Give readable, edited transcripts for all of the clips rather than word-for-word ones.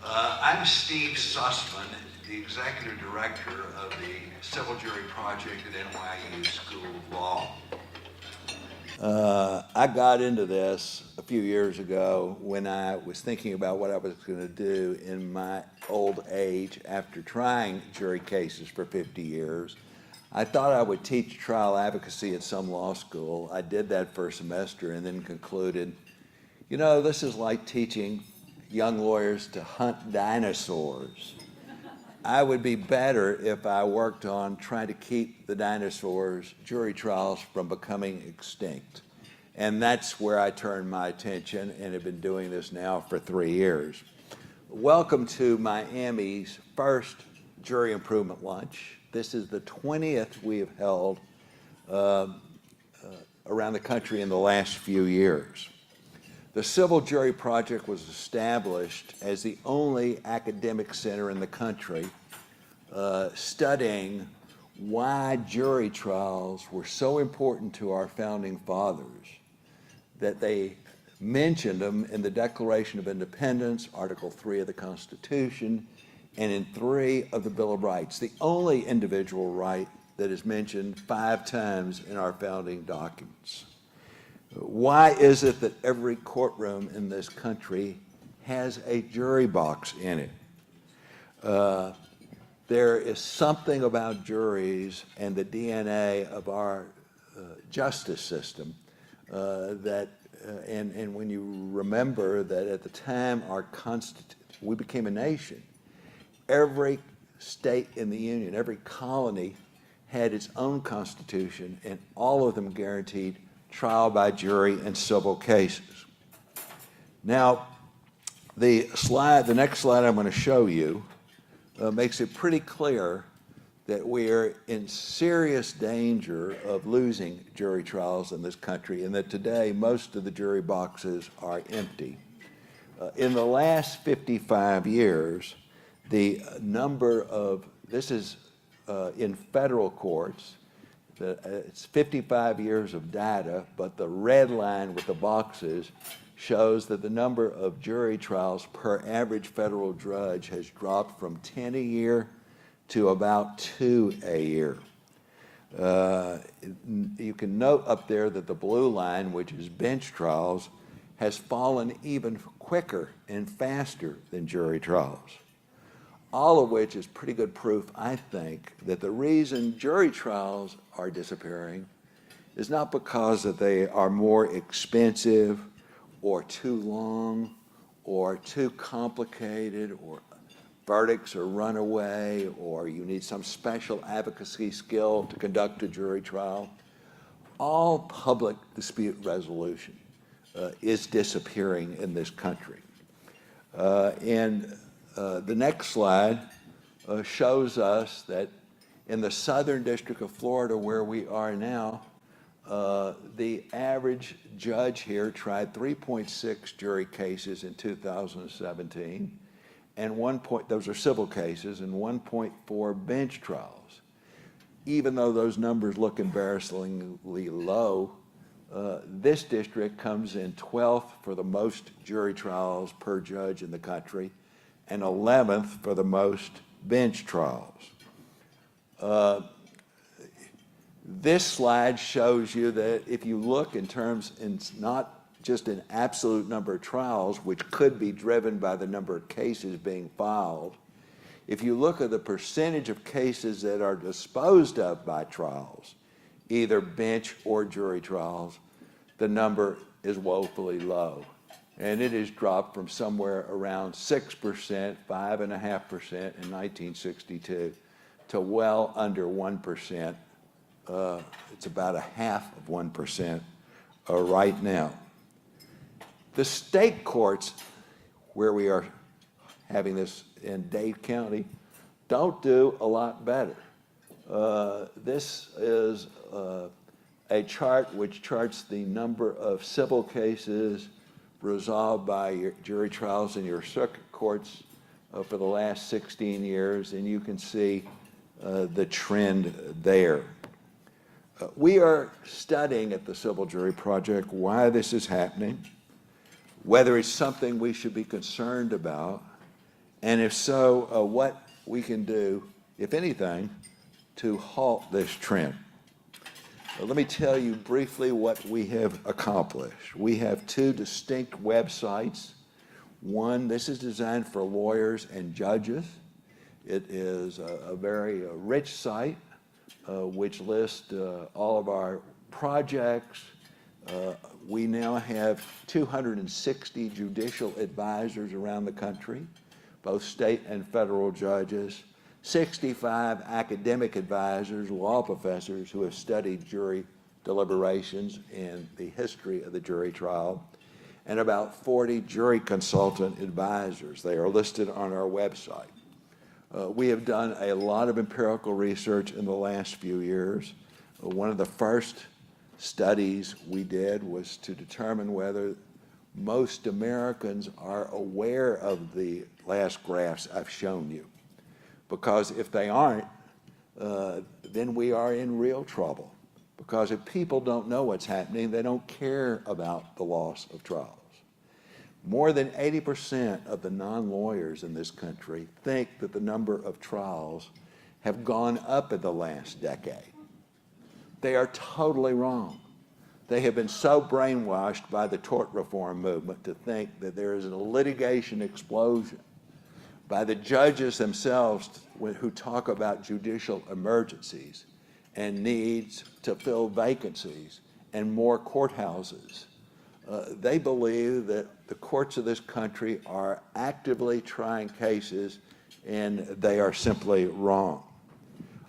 I'm Steve Sussman, the Executive Director of the Civil Jury Project at NYU School of Law. I got into this a few years ago when I was thinking about what I was going to do in my old age after trying jury cases for 50 years. I thought I would teach trial advocacy at some law school. I did that for a semester and then concluded, you know, this is like teaching young lawyers to hunt dinosaurs. I would be better if I worked on trying to keep the dinosaurs' jury trials from becoming extinct. And that's where I turned my attention and have been doing this now for 3 years. Welcome to Miami's first jury improvement lunch. This is the 20th we have held around the country in the last few years. The Civil Jury Project was established as the only academic center in the country studying why jury trials were so important to our founding fathers that they mentioned them in the Declaration of Independence, Article 3 of the Constitution, and in 3 of the Bill of Rights, the only individual right that is mentioned 5 times in our founding documents. Why is it that every courtroom in this country has a jury box in it? There is something about juries and the DNA of our justice system and when you remember that at the time we became a nation, every state in the Union, every colony had its own constitution, and all of them guaranteed trial by jury in civil cases. Now, the next slide I'm going to show you makes it pretty clear that we are in serious danger of losing jury trials in this country, and that today most of the jury boxes are empty. In the last 55 years, the number of, this is in federal courts, it's 55 years of data, but the red line with the boxes shows that the number of jury trials per average federal judge has dropped from 10 a year to about 2 a year. You can note up there that the blue line, which is bench trials, has fallen even quicker and faster than jury trials. All of which is pretty good proof, I think, that the reason jury trials are disappearing is not because that they are more expensive or too long or too complicated or verdicts are run away or you need some special advocacy skill to conduct a jury trial. All public dispute resolution is disappearing in this country. The next slide shows us that in the Southern District of Florida, where we are now, the average judge here tried 3.6 jury cases in 2017, and those are civil cases, and 1.4 bench trials. Even though those numbers look embarrassingly low, this district comes in 12th for the most jury trials per judge in the country, and 11th for the most bench trials. This slide shows you that if you look in terms, not just an absolute number of trials, which could be driven by the number of cases being filed, if you look at the percentage of cases that are disposed of by trials, either bench or jury trials, the number is woefully low. And it has dropped from somewhere around 6%, 5.5% in 1962, to well under 1%. It's about 0.5% right now. The state courts, where we are having this in Dade County, don't do a lot better. This is a chart which charts the number of civil cases resolved by your jury trials in your circuit courts for the last 16 years, and you can see the trend there. We are studying at the Civil Jury Project why this is happening, whether it's something we should be concerned about, And if so, what we can do, if anything, to halt this trend. Let me tell you briefly what we have accomplished. We have two distinct websites. One, this is designed for lawyers and judges. It is a very rich site which lists all of our projects. We now have 260 judicial advisors around the country, both state and federal judges, 65 academic advisors, law professors who have studied jury deliberations and the history of the jury trial, and about 40 jury consultant advisors. They are listed on our website. We have done a lot of empirical research in the last few years. One of the first studies we did was to determine whether most Americans are aware of the last graphs I've shown you. Because if they aren't, then we are in real trouble. Because if people don't know what's happening, they don't care about the loss of trials. More than 80% of the non-lawyers in this country think that the number of trials have gone up in the last decade. They are totally wrong. They have been so brainwashed by the tort reform movement to think that there is a litigation explosion, by the judges themselves who talk about judicial emergencies and needs to fill vacancies and more courthouses. They believe that the courts of this country are actively trying cases, and they are simply wrong.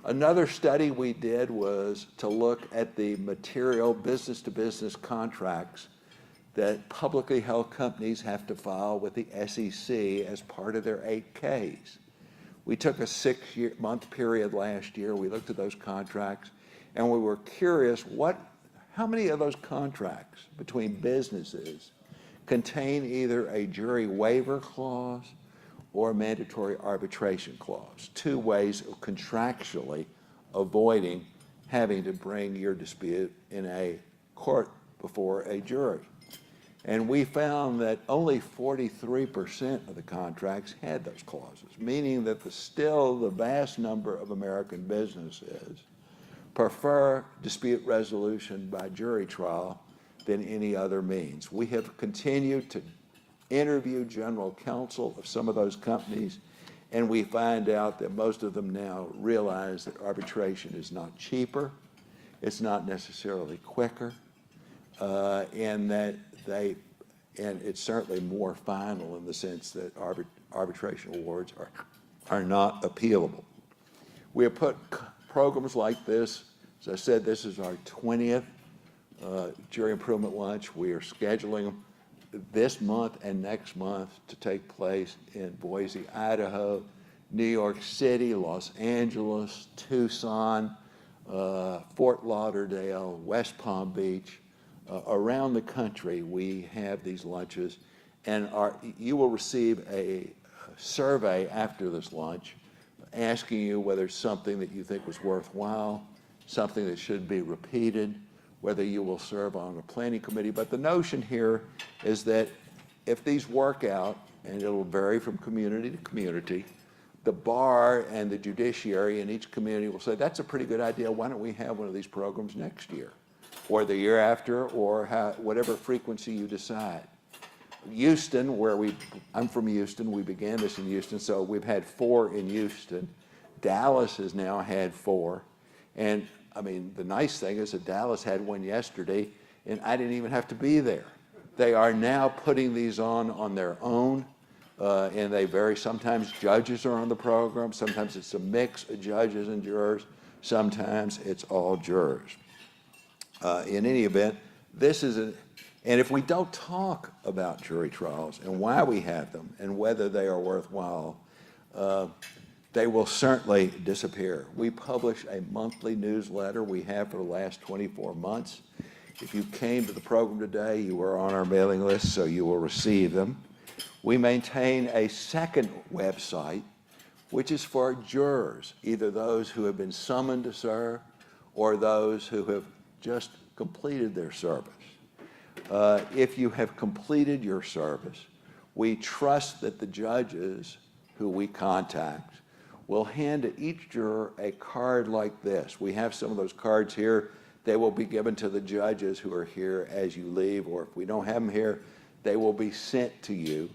Another study we did was to look at the material business-to-business contracts that publicly held companies have to file with the SEC as part of their 8Ks. We took a 6-month period last year. We looked at those contracts, and we were curious how many of those contracts between businesses contain either a jury waiver clause or a mandatory arbitration clause, two ways of contractually avoiding having to bring your dispute in a court before a jury. And we found that only 43% of the contracts had those clauses, meaning that still the vast number of American businesses prefer dispute resolution by jury trial than any other means. We have continued to interview general counsel of some of those companies, and we find out that most of them now realize that arbitration is not cheaper, it's not necessarily quicker, and it's certainly more final in the sense that arbitration awards are not appealable. We have put programs like this. As I said, this is our 20th jury improvement lunch. We are scheduling them this month and next month to take place in Boise, Idaho, New York City, Los Angeles, Tucson, Fort Lauderdale, West Palm Beach. Around the country, we have these lunches, and you will receive a survey after this lunch asking you whether it's something that you think was worthwhile, something that should be repeated, whether you will serve on a planning committee. But the notion here is that if these work out, and it'll vary from community to community, the bar and the judiciary in each community will say, that's a pretty good idea, why don't we have one of these programs next year, or the year after, or whatever frequency you decide. Houston, I'm from Houston, we began this in Houston, so we've had 4 in Houston. Dallas has now had 4, and I mean, the nice thing is that Dallas had one yesterday, and I didn't even have to be there. They are now putting these on their own, and they vary. Sometimes judges are on the program, sometimes it's a mix of judges and jurors, sometimes it's all jurors. In any event, and if we don't talk about jury trials and why we have them and whether they are worthwhile, they will certainly disappear. We publish a monthly newsletter we have for the last 24 months. If you came to the program today, you were on our mailing list, so you will receive them. We maintain a second website, which is for jurors, either those who have been summoned to serve or those who have just completed their service. If you have completed your service, we trust that the judges who we contact will hand each juror a card like this. We have some of those cards here. They will be given to the judges who are here as you leave, or if we don't have them here, they will be sent to you.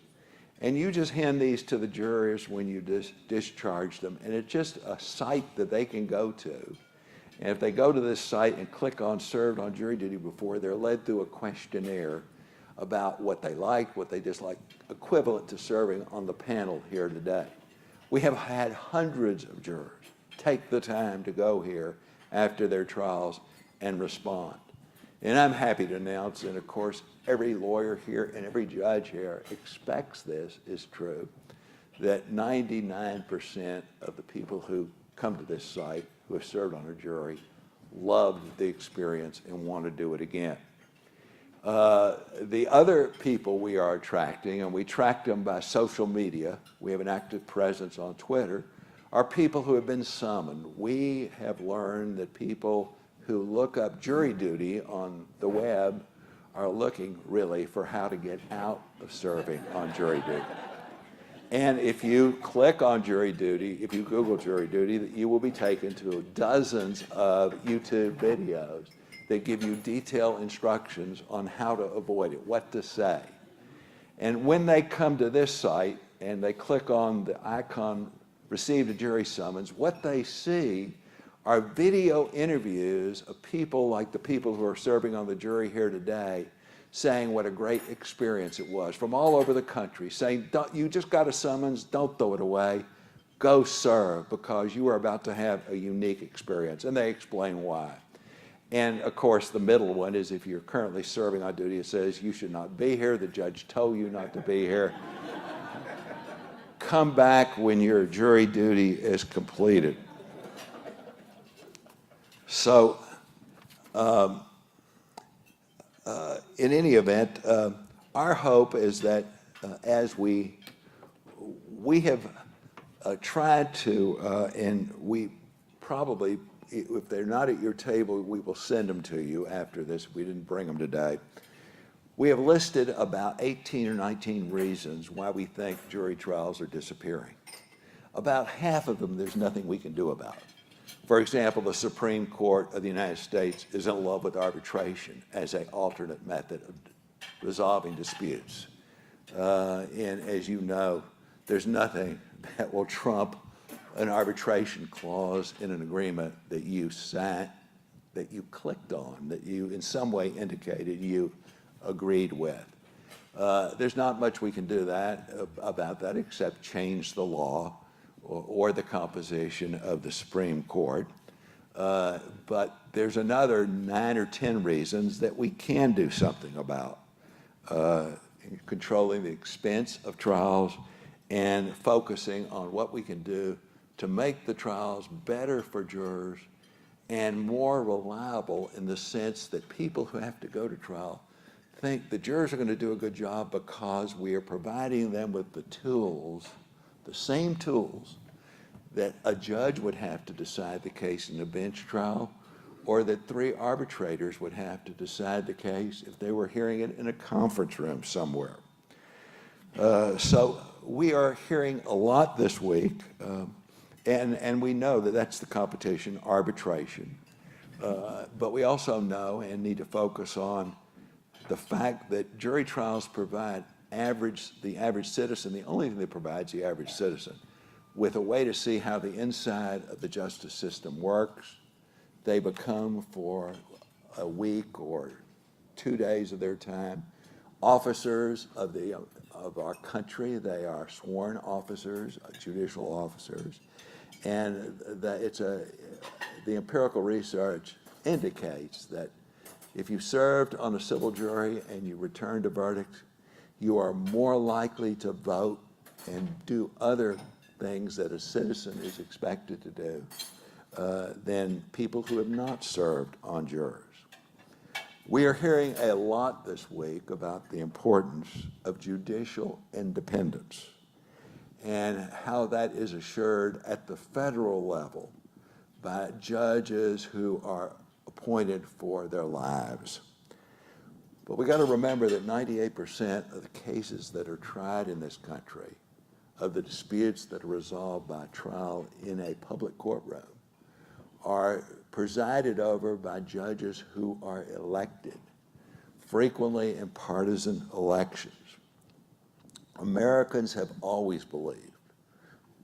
And you just hand these to the jurors when you discharge them, and it's just a site that they can go to. And if they go to this site and click on served on jury duty before, they're led through a questionnaire about what they like, what they dislike, equivalent to serving on the panel here today. We have had hundreds of jurors take the time to go here after their trials and respond. And I'm happy to announce, and of course, every lawyer here and every judge here expects this is true, that 99% of the people who come to this site who have served on a jury loved the experience and want to do it again. The other people we are attracting, and we track them by social media, we have an active presence on Twitter, are people who have been summoned. We have learned that people who look up jury duty on the web are looking really for how to get out of serving on jury duty. And if you click on jury duty, if you Google jury duty, you will be taken to dozens of YouTube videos that give you detailed instructions on how to avoid it, what to say. And when they come to this site and they click on the icon, receive a jury summons, what they see are video interviews of people like the people who are serving on the jury here today saying what a great experience it was from all over the country, saying, you just got a summons, don't throw it away, go serve because you are about to have a unique experience. And they explain why. And of course, the middle one is if you're currently serving on duty, it says you should not be here, the judge told you not to be here. Come back when your jury duty is completed. So, in any event, our hope is that as we have tried to, and we probably, if they're not at your table, we will send them to you after this. We didn't bring them today. We have listed about 18 or 19 reasons why we think jury trials are disappearing. About half of them, there's nothing we can do about. For example, the Supreme Court of the United States is in love with arbitration as an alternate method of resolving disputes. And as you know, there's nothing that will trump an arbitration clause in an agreement that you signed, that you clicked on, that you in some way indicated you agreed with. There's not much we can do about that except change the law or the composition of the Supreme Court. But there's another 9 or 10 reasons that we can do something about controlling the expense of trials and focusing on what we can do to make the trials better for jurors and more reliable in the sense that people who have to go to trial think the jurors are going to do a good job because we are providing them with the tools, the same tools that a judge would have to decide the case in a bench trial, or that 3 arbitrators would have to decide the case if they were hearing it in a conference room somewhere. So we are hearing a lot this week, and we know that that's the competition, arbitration. But we also know and need to focus on the fact that jury trials provide the average citizen, the only thing that provides the average citizen, with a way to see how the inside of the justice system works. They become, for a week or 2 days of their time, officers of our country. They are sworn officers, judicial officers. And the empirical research indicates that if you served on a civil jury and you returned a verdict, you are more likely to vote and do other things that a citizen is expected to do than people who have not served on jurors. We are hearing a lot this week about the importance of judicial independence and how that is assured at the federal level by judges who are appointed for their lives. But we got to remember that 98% of the cases that are tried in this country of the disputes that are resolved by trial in a public courtroom are presided over by judges who are elected, frequently in partisan elections. Americans have always believed,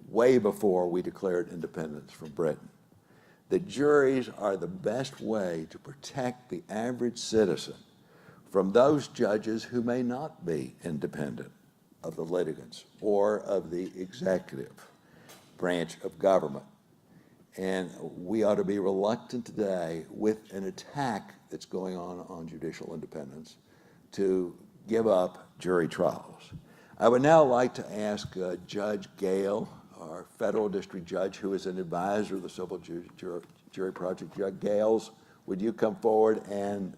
way before we declared independence from Britain, that juries are the best way to protect the average citizen from those judges who may not be independent of the litigants or of the executive branch of government. And we ought to be reluctant today, with an attack that's going on judicial independence, to give up jury trials. I would now like to ask Judge Gale, our federal district judge, who is an advisor of the Civil Jury Project. Judge Gales, would you come forward and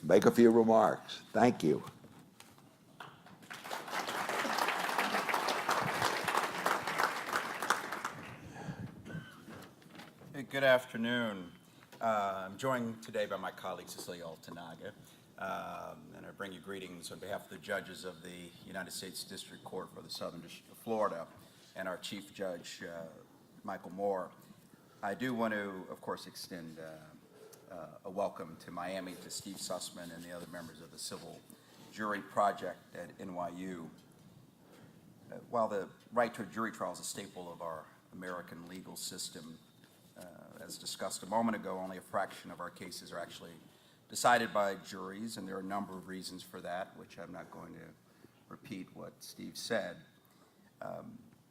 make a few remarks? Thank you. Good afternoon. I'm joined today by my colleague Cecilia Altanaga, and I bring you greetings on behalf of the judges of the United States District Court for the Southern District of Florida and our Chief Judge, Michael Moore. I do want to, of course, extend a welcome to Miami to Steve Sussman and the other members of the Civil Jury Project at NYU. While the right to a jury trial is a staple of our American legal system, as discussed a moment ago, only a fraction of our cases are actually decided by juries, and there are a number of reasons for that, which I'm not going to repeat what Steve said.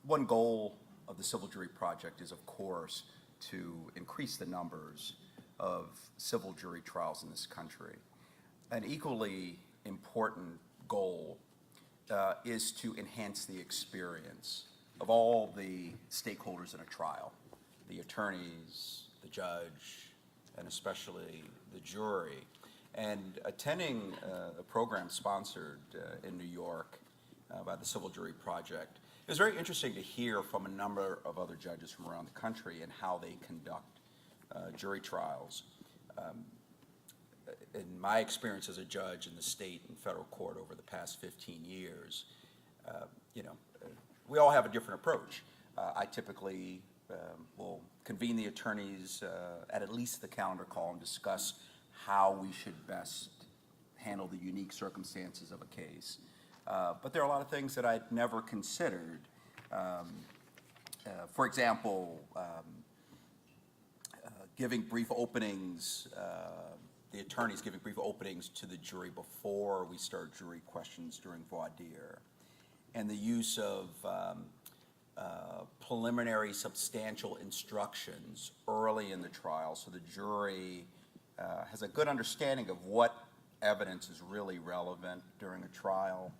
One goal of the Civil Jury Project is, of course, to increase the numbers of civil jury trials in this country. An equally important goal is to enhance the experience of all the stakeholders in a trial: the attorneys, the judge, and especially the jury. And attending a program sponsored in New York by the Civil Jury Project, it was very interesting to hear from a number of other judges from around the country and how they conduct jury trials. In my experience as a judge in the state and federal court over the past 15 years, we all have a different approach. I typically will convene the attorneys at least the calendar call and discuss how we should best handle the unique circumstances of a case. But there are a lot of things that I'd never considered. For example, giving brief openings, the attorneys giving brief openings to the jury before we start jury questions during voir dire, and the use of preliminary substantial instructions early in the trial so the jury has a good understanding of what evidence is really relevant during a trial.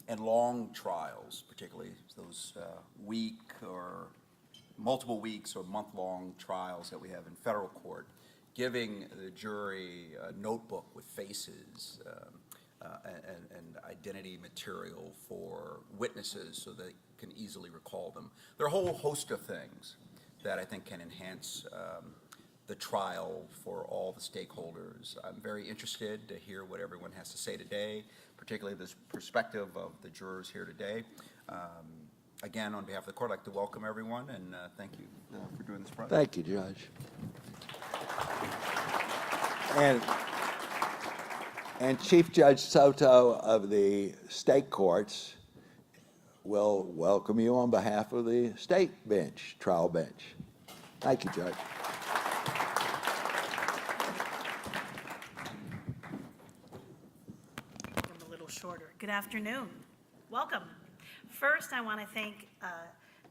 And long trials, particularly those week or multiple weeks or month-long trials that we have in federal court, giving the jury a notebook with faces and identity material for witnesses so they can easily recall them. There are a whole host of things that I think can enhance the trial for all the stakeholders. I'm very interested to hear what everyone has to say today, particularly this perspective of the jurors here today. Again, on behalf of the court, I'd like to welcome everyone and thank you for doing this project. Thank you, Judge. And Chief Judge Soto of the state courts will welcome you on behalf of the state bench, trial bench. Thank you, Judge. I'm a little shorter. Good afternoon. Welcome. First, I want to thank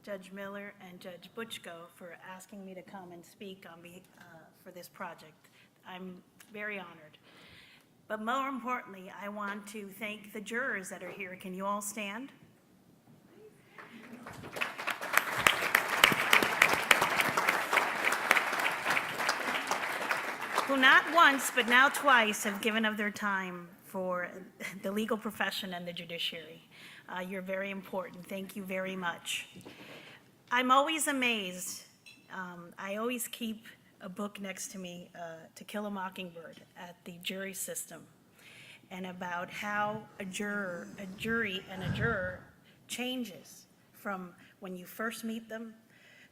Judge Miller and Judge Butchko for asking me to come and speak on for this project. I'm very honored. But more importantly, I want to thank the jurors that are here. Can you all stand? Who not once, but now twice, have given of their time for the legal profession and the judiciary. You're very important. Thank you very much. I'm always amazed. I always keep a book next to me, To Kill a Mockingbird, at the jury system, and about how a jury and a juror changes from when you first meet them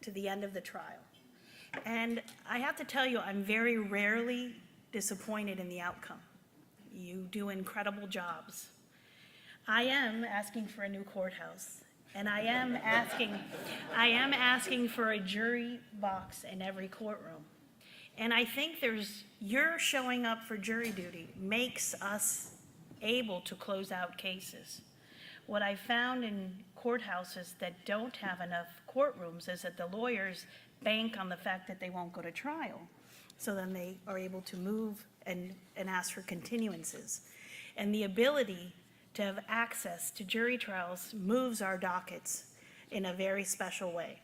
to the end of the trial. And I have to tell you, I'm very rarely disappointed in the outcome. You do incredible jobs. I am asking for a new courthouse, and I am asking for a jury box in every courtroom. And I think your showing up for jury duty makes us able to close out cases. What I found in courthouses that don't have enough courtrooms is that the lawyers bank on the fact that they won't go to trial. So then they are able to move and ask for continuances. And the ability to have access to jury trials moves our dockets in a very special way.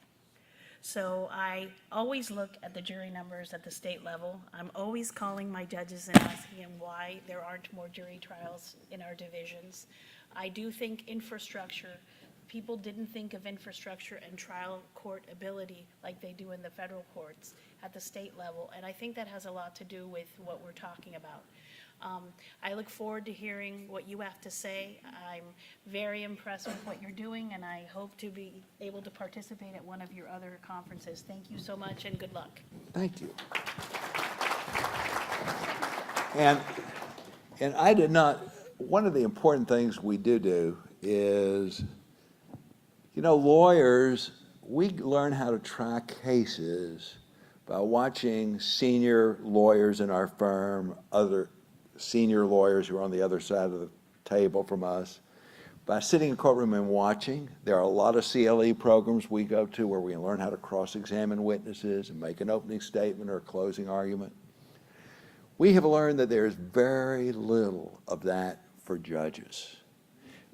So I always look at the jury numbers at the state level. I'm always calling my judges and asking them why there aren't more jury trials in our divisions. I do think infrastructure, people didn't think of infrastructure and trial court ability like they do in the federal courts at the state level, and I think that has a lot to do with what we're talking about. I look forward to hearing what you have to say. I'm very impressed with what you're doing, and I hope to be able to participate at one of your other conferences. Thank you so much, and good luck. Thank you. And I did not, one of the important things we do is, lawyers, we learn how to track cases by watching senior lawyers in our firm, other senior lawyers who are on the other side of the table from us, by sitting in a courtroom and watching. There are a lot of CLE programs we go to where we learn how to cross-examine witnesses and make an opening statement or a closing argument. We have learned that there's very little of that for judges.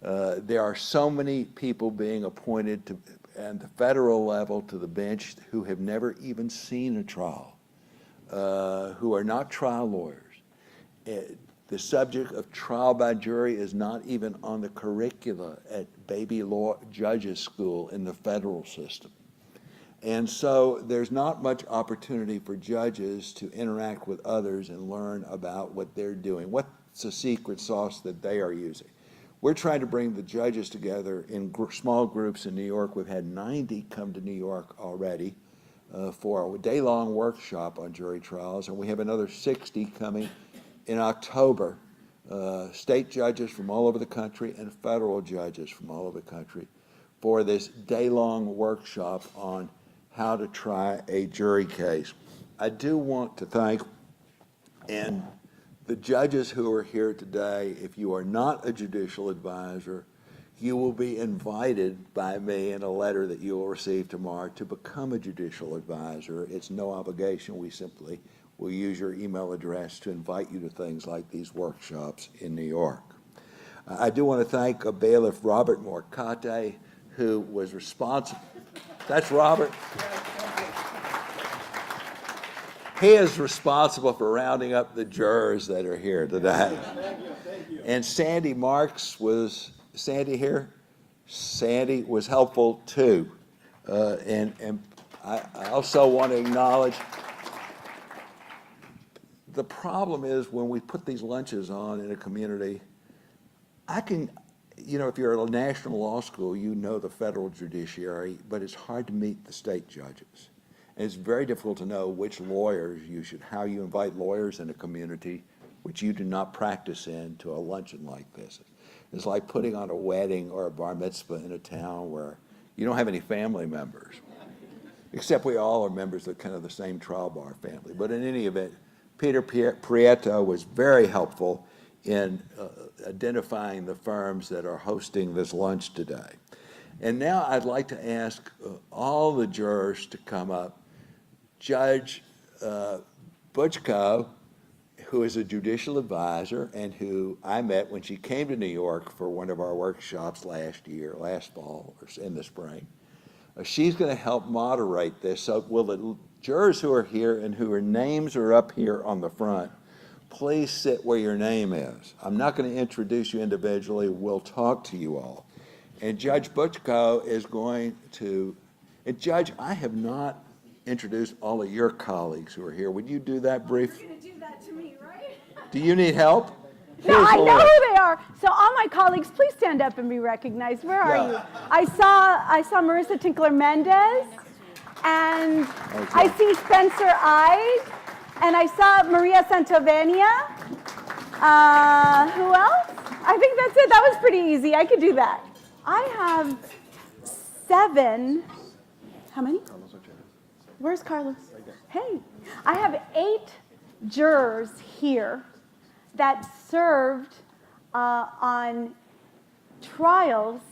There are so many people being appointed to, at the federal level to the bench who have never even seen a trial, who are not trial lawyers. The subject of trial by jury is not even on the curricula at baby law judges school in the federal system. And so there's not much opportunity for judges to interact with others and learn about what they're doing. What's the secret sauce that they are using? We're trying to bring the judges together in small groups in New York. We've had 90 come to New York already for a day-long workshop on jury trials, and we have another 60 coming in October, state judges from all over the country and federal judges from all over the country for this day-long workshop on how to try a jury case. I do want to thank and the judges who are here today. If you are not a judicial advisor, you will be invited by me in a letter that you will receive tomorrow to become a judicial advisor. It's no obligation. We simply will use your email address to invite you to things like these workshops in New York. I do want to thank bailiff Robert Morcate, who was responsible. That's Robert. He is responsible for rounding up the jurors that are here today. Thank you. And Sandy Marks was, Sandy here? Sandy was helpful too. And I also want to acknowledge the problem is when we put these lunches on in a community, if you're at a national law school, you know the federal judiciary, but it's hard to meet the state judges. And it's very difficult to know which lawyers how you invite lawyers in a community which you do not practice in to a luncheon like this. It's like putting on a wedding or a bar mitzvah in a town where you don't have any family members, except we all are members of kind of the same trial bar family. But in any event, Peter Prieto was very helpful in identifying the firms that are hosting this lunch today. And now I'd like to ask all the jurors to come up. Judge Butchko, who is a judicial advisor and who I met when she came to New York for one of our workshops last fall, or in the spring. She's going to help moderate this. So will the jurors who are here and whose names are up here on the front, please sit where your name is. I'm not going to introduce you individually. We'll talk to you all. And Judge Butchko is going to, and Judge, I have not introduced all of your colleagues who are here. Would you do that brief? You're going to do that to me, right? Do you need help? No, Here's I the know list. who they are. So all my colleagues, please stand up and be recognized. Where are Yeah. you? I saw Marissa Tinkler Mendez, and I see Spencer Ide, and I saw Maria Santovenia. Who else? I think that's it. That was pretty easy. I could do that. I have 7. How many? Where's Carlos? Hey, I have 8 jurors here that served on trials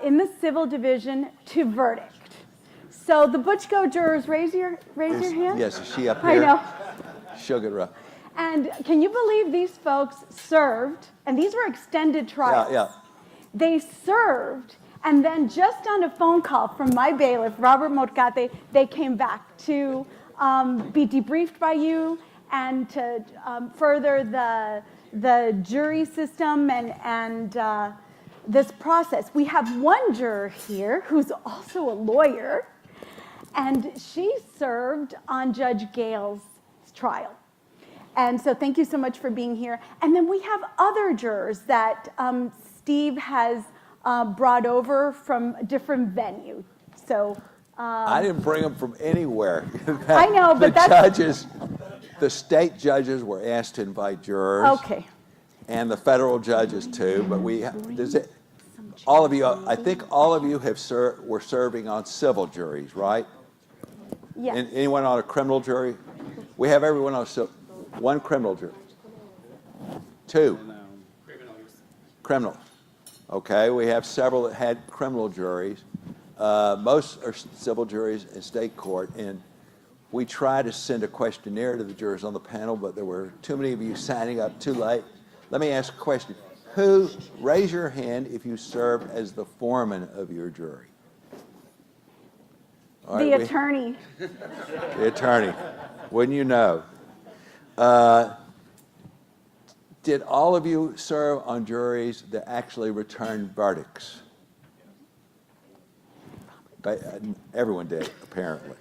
in the civil division to verdict. So the Butchko jurors, raise your hand. Yes, is she up I here? know. She'll get her up. And can you believe these folks served, and these were extended trials. Yeah. They served, and then just on a phone call from my bailiff, Robert Morcate, they came back to be debriefed by you and to further the jury system and this process. We have one juror here who's also a lawyer, and she served on Judge Gale's trial. And so thank you so much for being here. And then we have other jurors that Steve has brought over from a different venue. So I didn't bring them from anywhere. I know, but the state judges were asked to invite jurors. Okay. And the federal judges too, but all of you, I think all of you were serving on civil juries, right? Yes. And anyone on a criminal jury? We have everyone on one criminal jury. 2. Criminal. Okay, we have several that had criminal juries. Most are civil juries in state court, and we tried to send a questionnaire to the jurors on the panel, but there were too many of you signing up too late. Let me ask a question. Raise your hand if you served as the foreman of your jury? All right, attorney. The attorney. Wouldn't you know? Did all of you serve on juries that actually returned verdicts? Everyone did, apparently.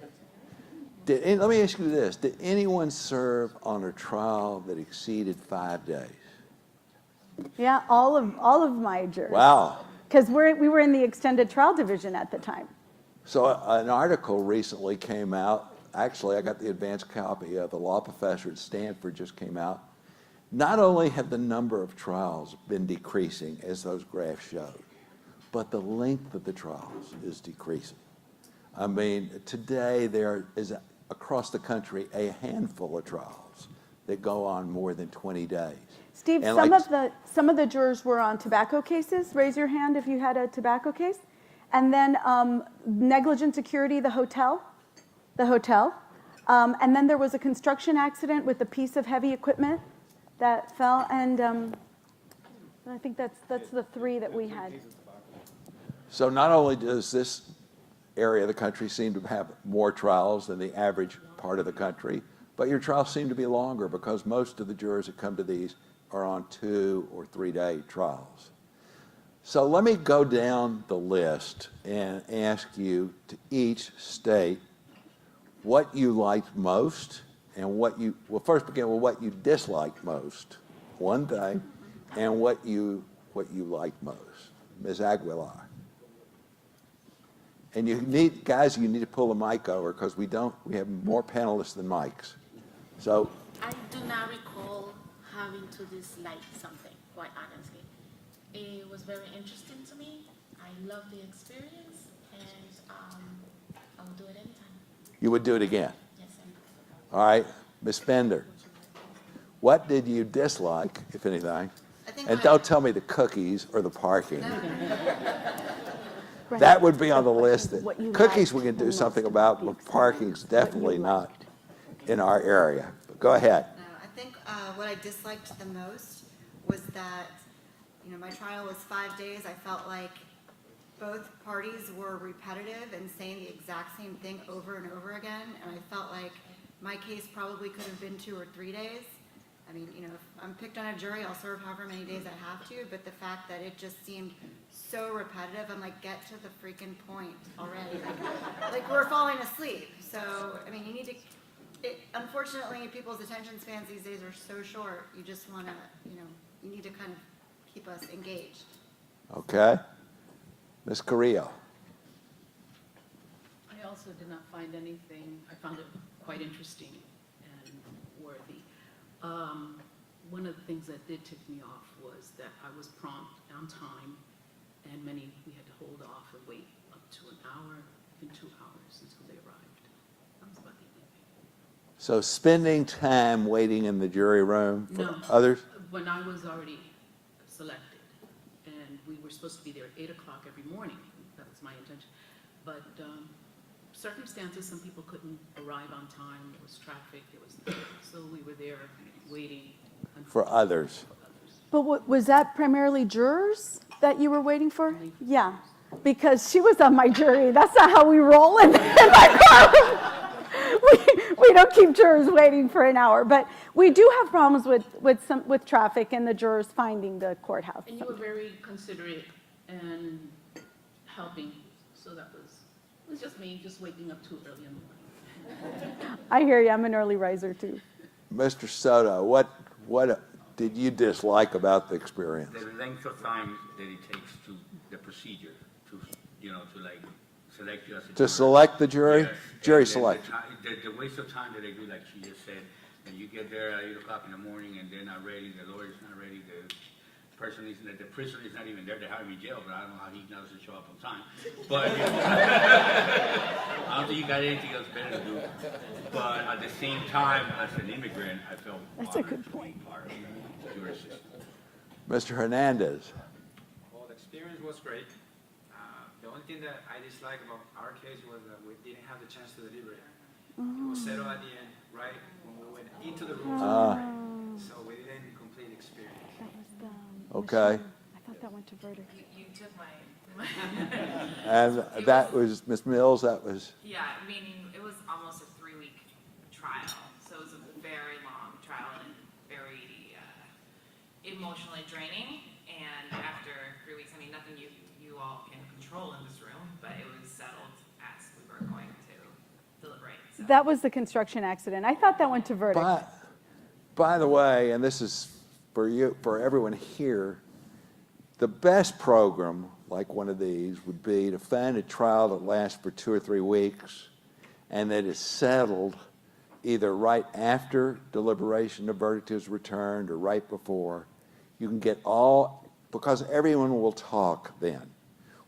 Let me ask you this. Did anyone serve on a trial that exceeded 5 days? Yeah, all of my jurors. Wow. Because we were in the extended trial division at the time. So an article recently came out. Actually, I got the advanced copy of the law professor at Stanford just came out. Not only have the number of trials been decreasing, as those graphs showed, but the length of the trials is decreasing. I mean, today there is, across the country, a handful of trials that go on more than 20 days. Steve, And some of the jurors were on tobacco cases. Raise your hand if you had a tobacco case. And then negligent security, the hotel. And then there was a construction accident with a piece of heavy equipment that fell, and I think that's the 3 that we had. So not only does this area of the country seem to have more trials than the average part of the country, but your trials seem to be longer because most of the jurors that come to these are on 2 or 3 day trials. So let me go down the list and ask you to each state what you liked most and first begin with what you disliked most, one thing, and what you liked most. Ms. Aguilar. And you need to pull the mic over because we have more panelists than mics. So I do not recall having to dislike something, quite honestly. It was very interesting to me. I love the experience, and I will do it anytime. you would do it again. Yes, sir. All right, Ms. Bender. What did you dislike, if anything? And don't tell me the cookies or the parking. That would be on the list. Cookies we can do something about, but parking's definitely not in our area. But go ahead. No, I think what I disliked the most was that, my trial was 5 days. I felt like both parties were repetitive and saying the exact same thing over and over again, and I felt like my case probably could have been 2 or 3 days. I mean, if I'm picked on a jury, I'll serve however many days I have to, but the fact that it just seemed so repetitive, I'm like, get to the freaking point already. Like we're falling asleep. So, I mean, you need to, unfortunately, people's attention spans these days are so short, you just want to, you need to kind of keep us engaged. Okay? Ms. Carrillo? I also did not find anything, I found it quite interesting and worthy. One of the things that did tick me off was that I was prompt on time, and many, we had to hold off and wait up to an hour, even 2 hours until they arrived. That was about the only thing. So spending time waiting in the jury room for No. others? When I was already selected, and we were supposed to be there at 8 o'clock every morning, that was my intention. But circumstances, some people couldn't arrive on time, there was traffic, so we were there waiting. For others. But was that primarily jurors that you were waiting for? Only- Yeah, because she was on my jury. That's not how we roll in my courtroom. We don't keep jurors waiting for an hour, but we do have problems with traffic and the jurors finding the courthouse. And you were very considerate and helping, so it was just me, just waking up too early in the morning. I hear you. I'm an early riser too. Mr. Soto, what did you dislike about the experience? The length of time that it takes to the procedure to, to like select you as a To juror. select the jury? Yes, Jury and then selection. the waste of time that they do, like she just said, and you get there at 8 o'clock in the morning and they're not ready, the lawyer's not ready, the prisoner is not even there, they have him in jail, but I don't know how he knows to show up on time. But I don't think you got anything else better to do. But at the same time, as an immigrant, I felt That's a honored good to be part of the jury system. Mr. Hernandez? Well, the experience was great. The only thing that I disliked about our case was that we didn't have the chance to deliberate. It was settled at the end, right when we went into the room, so we didn't complete the experience. That was the Okay. I thought that went to verdict. You took my, And that was, Ms. Mills, that was, yeah, meaning it was almost a 3-week trial. So it was a very long trial and very emotionally draining. And after 3 weeks, I mean, nothing you all can control in this room, but it was settled as we were going to deliberate. So. That was the construction accident. I thought that went to verdict. by the way, and this is for you, for everyone here, the best program like one of these would be to find a trial that lasts for 2 or 3 weeks and that is settled either right after deliberation of verdict is returned or right before. You can get all, because everyone will talk then.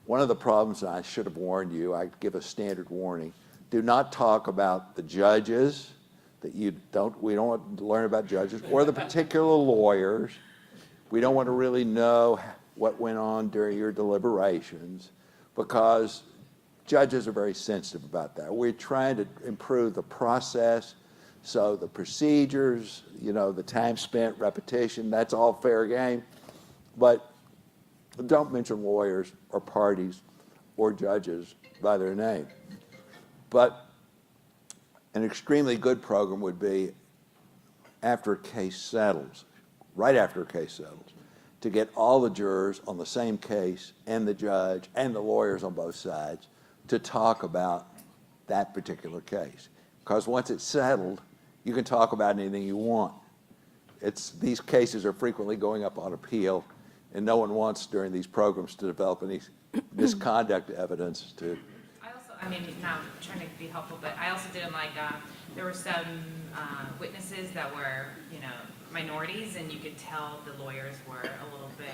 One of the problems, and I should have warned you, I give a standard warning, do not talk about the judges, that we don't want to learn about judges, or the particular lawyers. We don't want to really know what went on during your deliberations, because judges are very sensitive about that. We're trying to improve the process, so the procedures, the time spent, repetition, that's all fair game. But don't mention lawyers or parties or judges by their name. But an extremely good program would be after a case settles, right after a case settles, to get all the jurors on the same case and the judge and the lawyers on both sides to talk about that particular case. Because once it's settled, you can talk about anything you want. These cases are frequently going up on appeal, and no one wants during these programs to develop any misconduct evidence to. I mean, not trying to be helpful, but I also didn't like, there were some witnesses that were, minorities, and you could tell the lawyers were a little bit,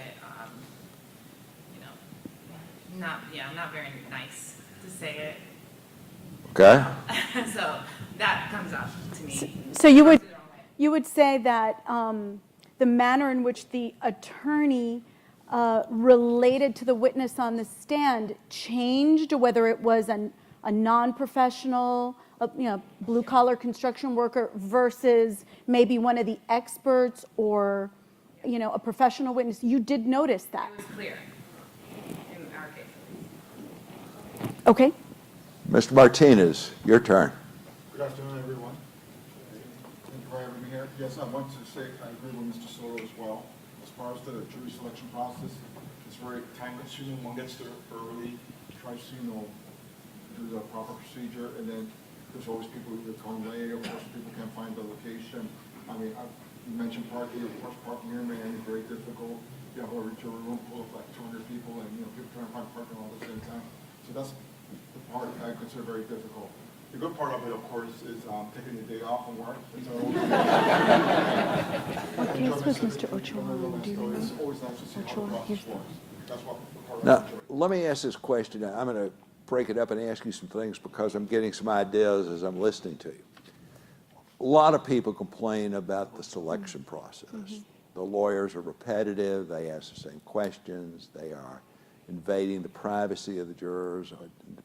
not very nice to say it. Okay. So that comes up to me. So you would say that the manner in which the attorney related to the witness on the stand changed, whether it was a non-professional, blue-collar construction worker versus maybe one of the experts or, a professional witness. You did notice that. It was clear in our case. Okay. Mr. Martinez, your turn. Good afternoon, everyone. Thank you for having me here. Yes, I want to say I agree with Mr. Soto as well. As far as the jury selection process, it's very time-consuming. One gets there early, tries to, do the proper procedure, and then there's always people either come late, or course people can't find the location. I mean, You mentioned parking, of course, parking here in Miami is very difficult. You have a jury room full of like 200 people and, people trying to find parking all at the same time. So that's the part I consider very difficult. The good part of it, of course, is taking the day off from work. What case was Mr. Ochoa? Do you remember? It's always nice to see how the process works. That's what part of Now, I enjoy. let me ask this question. I'm going to break it up and ask you some things because I'm getting some ideas as I'm listening to you. A lot of people complain about the selection process. The lawyers are repetitive, they ask the same questions, they are invading the privacy of the jurors,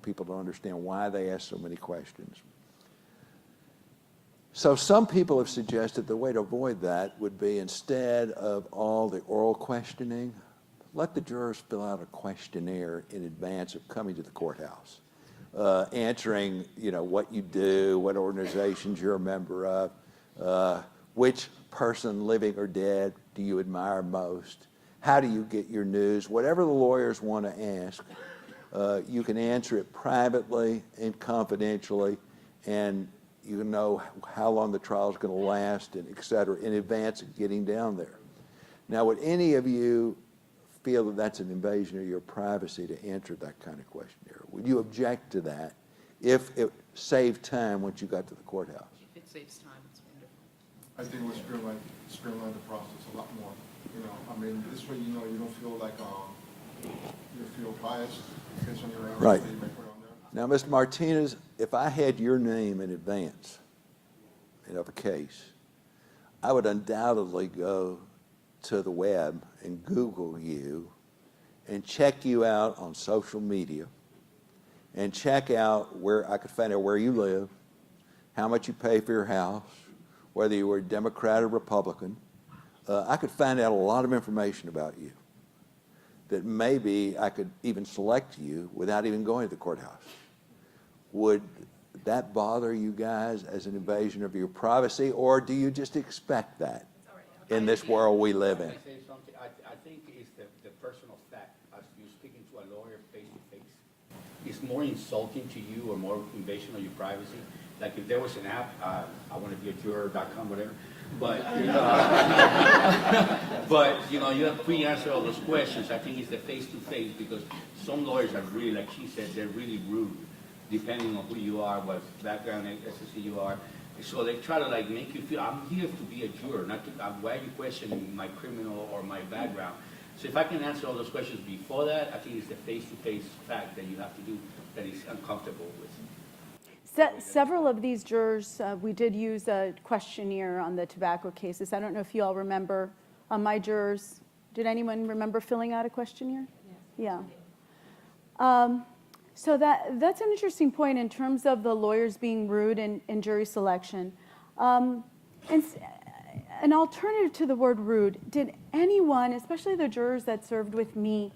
people don't understand why they ask so many questions. So some people have suggested the way to avoid that would be, instead of all the oral questioning, let the jurors fill out a questionnaire in advance of coming to the courthouse, answering, what you do, what organizations you're a member of, which person, living or dead, do you admire most, how do you get your news, whatever the lawyers want to ask, you can answer it privately and confidentially, and you know how long the trial is going to last, and et cetera, in advance of getting down there. Now, would any of you feel that that's an invasion of your privacy to answer that kind of questionnaire? Would you object to that if it saved time once you got to the courthouse? If it saves time, it's wonderful. I think it would streamline the process a lot more. This way, you don't feel like you feel biased based on your answers Right. that you may put on there. Now, Mr. Martinez, if I had your name in advance of a case, I would undoubtedly go to the web and Google you and check you out on social media and check out where I could find out where you live, how much you pay for your house, whether you were a Democrat or Republican. I could find out a lot of information about you that maybe I could even select you without even going to the courthouse. Would that bother you guys as an invasion of your privacy, or do you just expect that in this world we live in? Can I say something? I think it's the personal fact, as you're speaking to a lawyer face to face, it's more insulting to you or more invasion of your privacy. Like if there was an app, I want to be a juror.com, whatever, but you have pre-answer all those questions. I think it's the face to face, because some lawyers are really, like she said, they're really rude, depending on who you are, what background SSC you are. So they try to make you feel, I'm here to be a juror, not to, why are you questioning my criminal or my background? So if I can answer all those questions before that, I think it's the face-to-face fact that you have to do that is uncomfortable with. Several of these jurors, we did use a questionnaire on the tobacco cases. I don't know if you all remember, my jurors, did anyone remember filling out a questionnaire? Yes. Yeah. So that's an interesting point in terms of the lawyers being rude in jury selection. And an alternative to the word rude, did anyone, especially the jurors that served with me,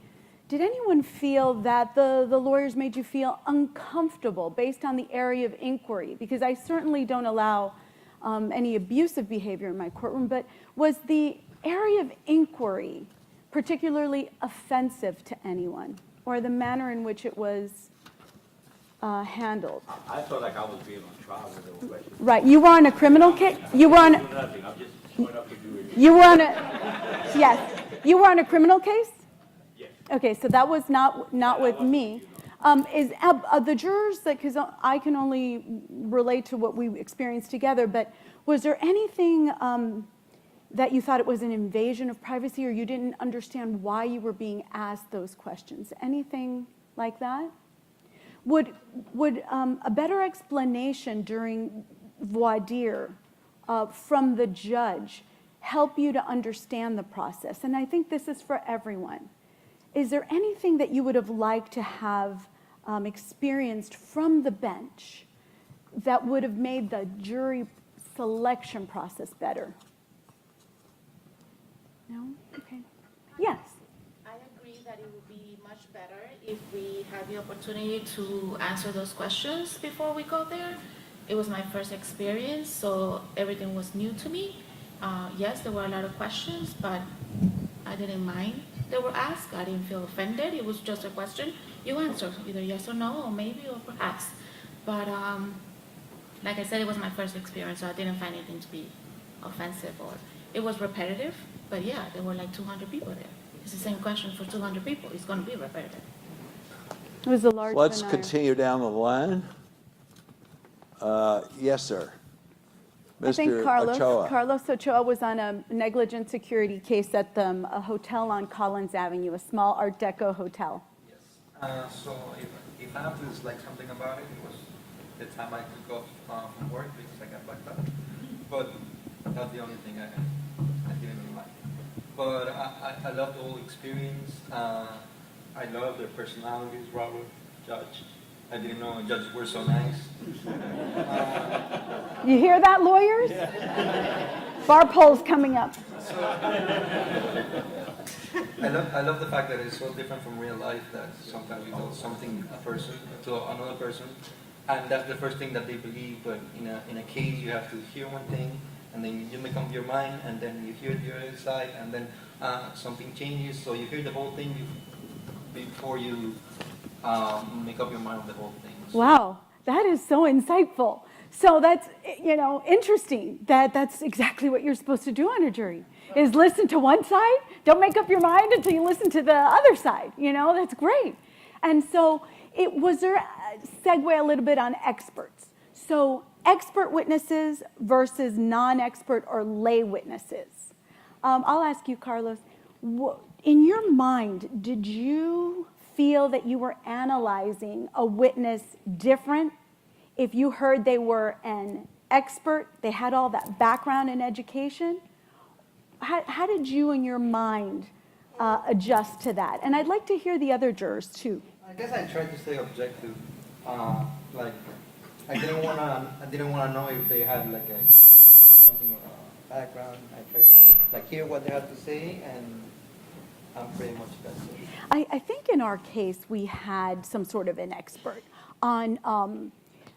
did anyone feel that the lawyers made you feel uncomfortable based on the area of inquiry? Because I certainly don't allow any abusive behavior in my courtroom, but was the area of inquiry particularly offensive to anyone, or the manner in which it was handled? I felt like I was being on trial with those questions. Right, you were on a criminal case? You were on Nothing, I'm just showing up to do it. You were on a, yes, you were on a criminal case? Yes. Okay, so that was not with me. Is the jurors, because I can only relate to what we experienced together, but was there anything that you thought it was an invasion of privacy, or you didn't understand why you were being asked those questions? Anything like that? Would a better explanation during voir dire from the judge help you to understand the process? And I think this is for everyone. Is there anything that you would have liked to have experienced from the bench that would have made the jury selection process better? No? Okay. Yes. I agree that it would be much better if we had the opportunity to answer those questions before we go there. It was my first experience, so everything was new to me. Yes, there were a lot of questions, but I didn't mind they were asked. I didn't feel offended. It was just a question. You answer either yes or no, or maybe, or perhaps. But like I said, it was my first experience, so I didn't find anything to be offensive or it was repetitive, but yeah, there were like 200 people there. It's the same question for 200 people. It's going to be repetitive. It was a large Let's veneer. continue down the line. Yes, sir. I think Mr. Carlos Ochoa. Ochoa was on a negligent security case at a hotel on Collins Avenue, a small Art Deco hotel. Yes. So if I have to dislike something about it, it was the time I took off from work because I got blacked out. But that's the only thing I didn't like. But I love the whole experience. I love their personalities, Robert, Judge. I didn't know judges were so nice. You hear that, lawyers? Bar poll's coming up. I love the fact that it's so different from real life that sometimes you tell something to another person, and that's the first thing that they believe. But in a case, you have to hear one thing, and then you make up your mind, and then you hear the other side, and then something changes. So you hear the whole thing before you make up your mind on the whole thing. Wow, that is so insightful. So that's, interesting that that's exactly what you're supposed to do on a jury, is listen to one side. Don't make up your mind until you listen to the other side. That's great. And so was there a segue a little bit on experts? So expert witnesses versus non-expert or lay witnesses. I'll ask you, Carlos, in your mind, did you feel that you were analyzing a witness different if you heard they were an expert, they had all that background in education? How did you in your mind adjust to that? And I'd like to hear the other jurors too. I guess I tried to stay objective. Like I didn't wanna know if they had like something background. I tried to hear what they had to say, and I'm pretty much that's it. I think in our case we had some sort of an expert on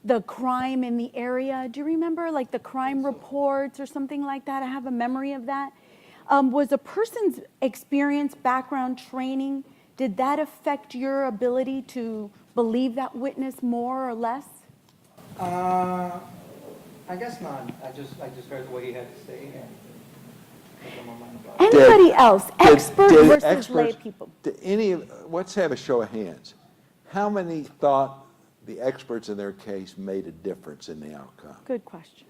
the crime in the area. Do you remember, like the crime reports or something like that? I have a memory of that. Was a person's experience, background, training, did that affect your ability to believe that witness more or less? I guess not. I just heard what he had to say and made up my mind about it. Anybody else? Expert versus lay people. Let's have a show of hands. How many thought the experts in their case made a difference in the outcome, Good question.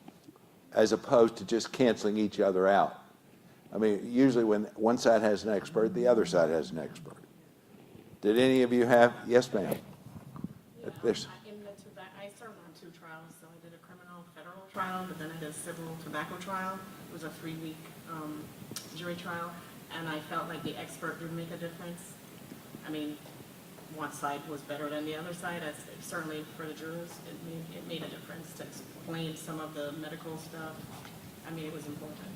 as opposed to just canceling each other out? I mean, usually when one side has an expert, the other side has an expert. Did any of you have? Yes, ma'am. There's- I served on 2 trials, so I did a criminal federal trial, but then I did a civil tobacco trial. It was a 3-week jury trial, and I felt like the expert did make a difference. I mean, one side was better than the other side. Certainly for the jurors, it made a difference to explain some of the medical stuff. I mean, it was important.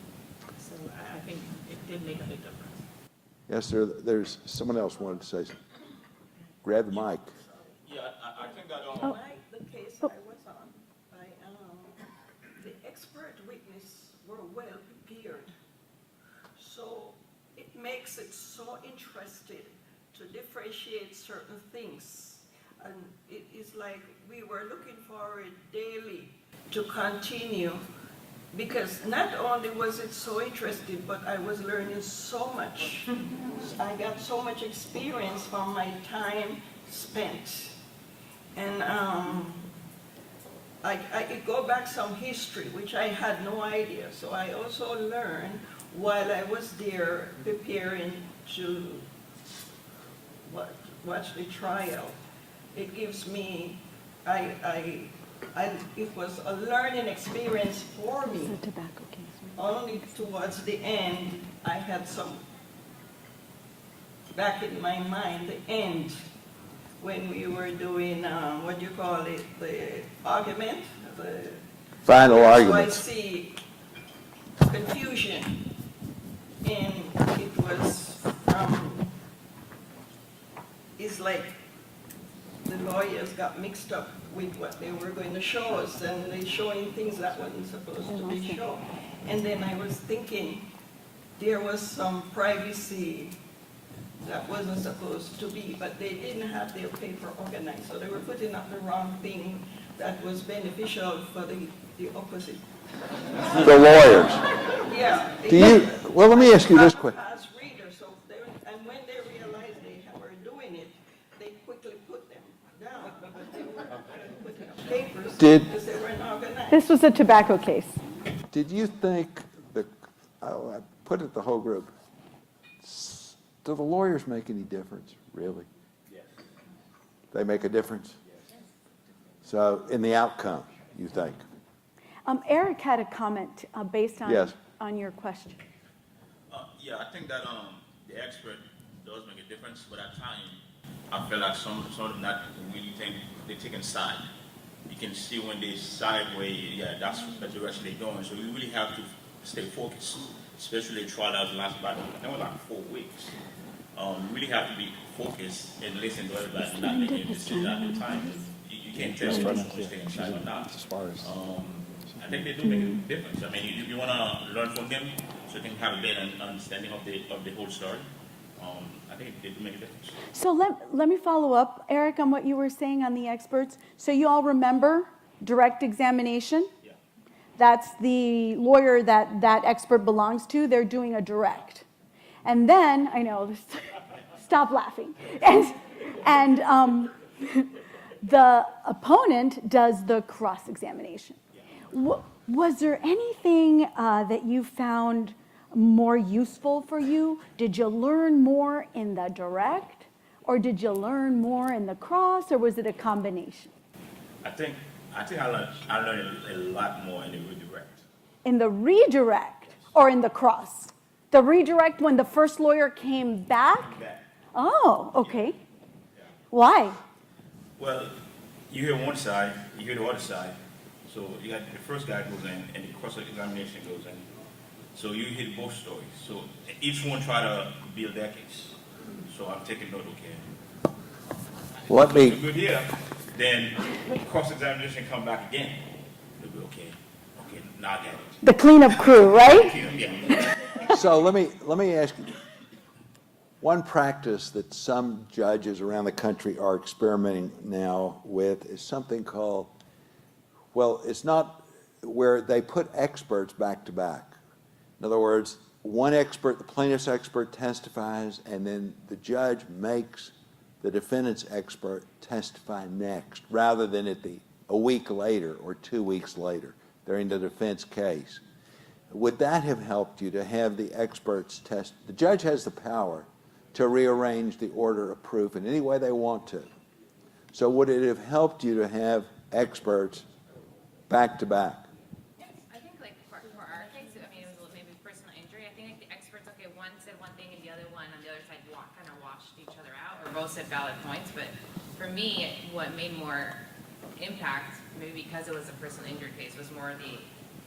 So I think it did make a big difference. Yes, sir. There's someone else wanted to say something. Grab the mic. Yeah, I think that The case I was on, the expert witness were well prepared. So it makes it so interesting to differentiate certain things. And it is like we were looking forward daily to continue, because not only was it so interesting, but I was learning so much. I got so much experience from my time spent. And I go back some history, which I had no idea. So I also learned while I was there preparing to watch the trial. It gives me, it was a learning experience for me. It's a tobacco case. Only towards the end, I had some, back in my mind, the end, when we were doing, what do you call it, the argument? The Final So I arguments. see confusion, and it was, it's like the lawyers got mixed up with what they were going to show us, and they showing things that wasn't supposed to be shown. And then I was thinking, there was some privacy that wasn't supposed to be, but they didn't have their paper organized, so they were putting up the wrong thing that was beneficial for the opposite. The lawyers. Yeah, Well, let me ask you this quick. Fast readers, so and when they realized they were doing it, they quickly put them down, but they were putting up papers because they weren't organized. This was a tobacco case. Did you think I put it the whole group, do the lawyers make any difference, really? Yes. They make a difference? Yes. So in the outcome, you think? Eric had a comment based on, Yes. on your question. Yeah, I think that the expert does make a difference, but at times I feel like some of them not really think they're taking side. You can see when they sideway, yeah, that's the direction they're going. So you really have to stay focused, especially a trial that lasts about, I think, like 4 weeks. You really have to be focused and listen to everybody, not making a decision at the time. You can't tell if someone's staying side or not. I think they do make a difference. I mean, you want to learn from them so you can have a better understanding of the whole story. I think they do make a difference. So let me follow up, Eric, on what you were saying on the experts. So you all remember direct examination? Yeah. That's the lawyer that that expert belongs to. They're doing a direct. And then, I know, stop laughing. And the opponent does the cross-examination. Was there anything that you found more useful for you? Did you learn more in the direct, or did you learn more in the cross, or was it a combination? I think I learned a lot more in the redirect. In the redirect or in the cross? The redirect when the first lawyer came back? Oh, okay. Yeah. Why? Well, you hear one side, you hear the other side. So you got the first guy goes in, and the cross-examination goes in. So you hear both stories. So each one try to build their case. So I'm taking note, okay. Let me. Good here. Then cross-examination come back again. They'll be okay, now I get it. The cleanup crew, right? Yeah. So let me ask you, one practice that some judges around the country are experimenting now with is something called, well, it's not where they put experts back to back. In other words, one expert, the plaintiff's expert testifies, and then the judge makes the defendant's expert testify next, rather than a week later or 2 weeks later during the defense case. Would that have helped you to have the experts test? The judge has the power to rearrange the order of proof in any way they want to. So would it have helped you to have experts back to back? I think like for our case, I mean, it was maybe personal injury. I think like the experts, okay, one said one thing and the other one on the other side kind of washed each other out, or both said valid points. But for me, what made more impact, maybe because it was a personal injury case, was more the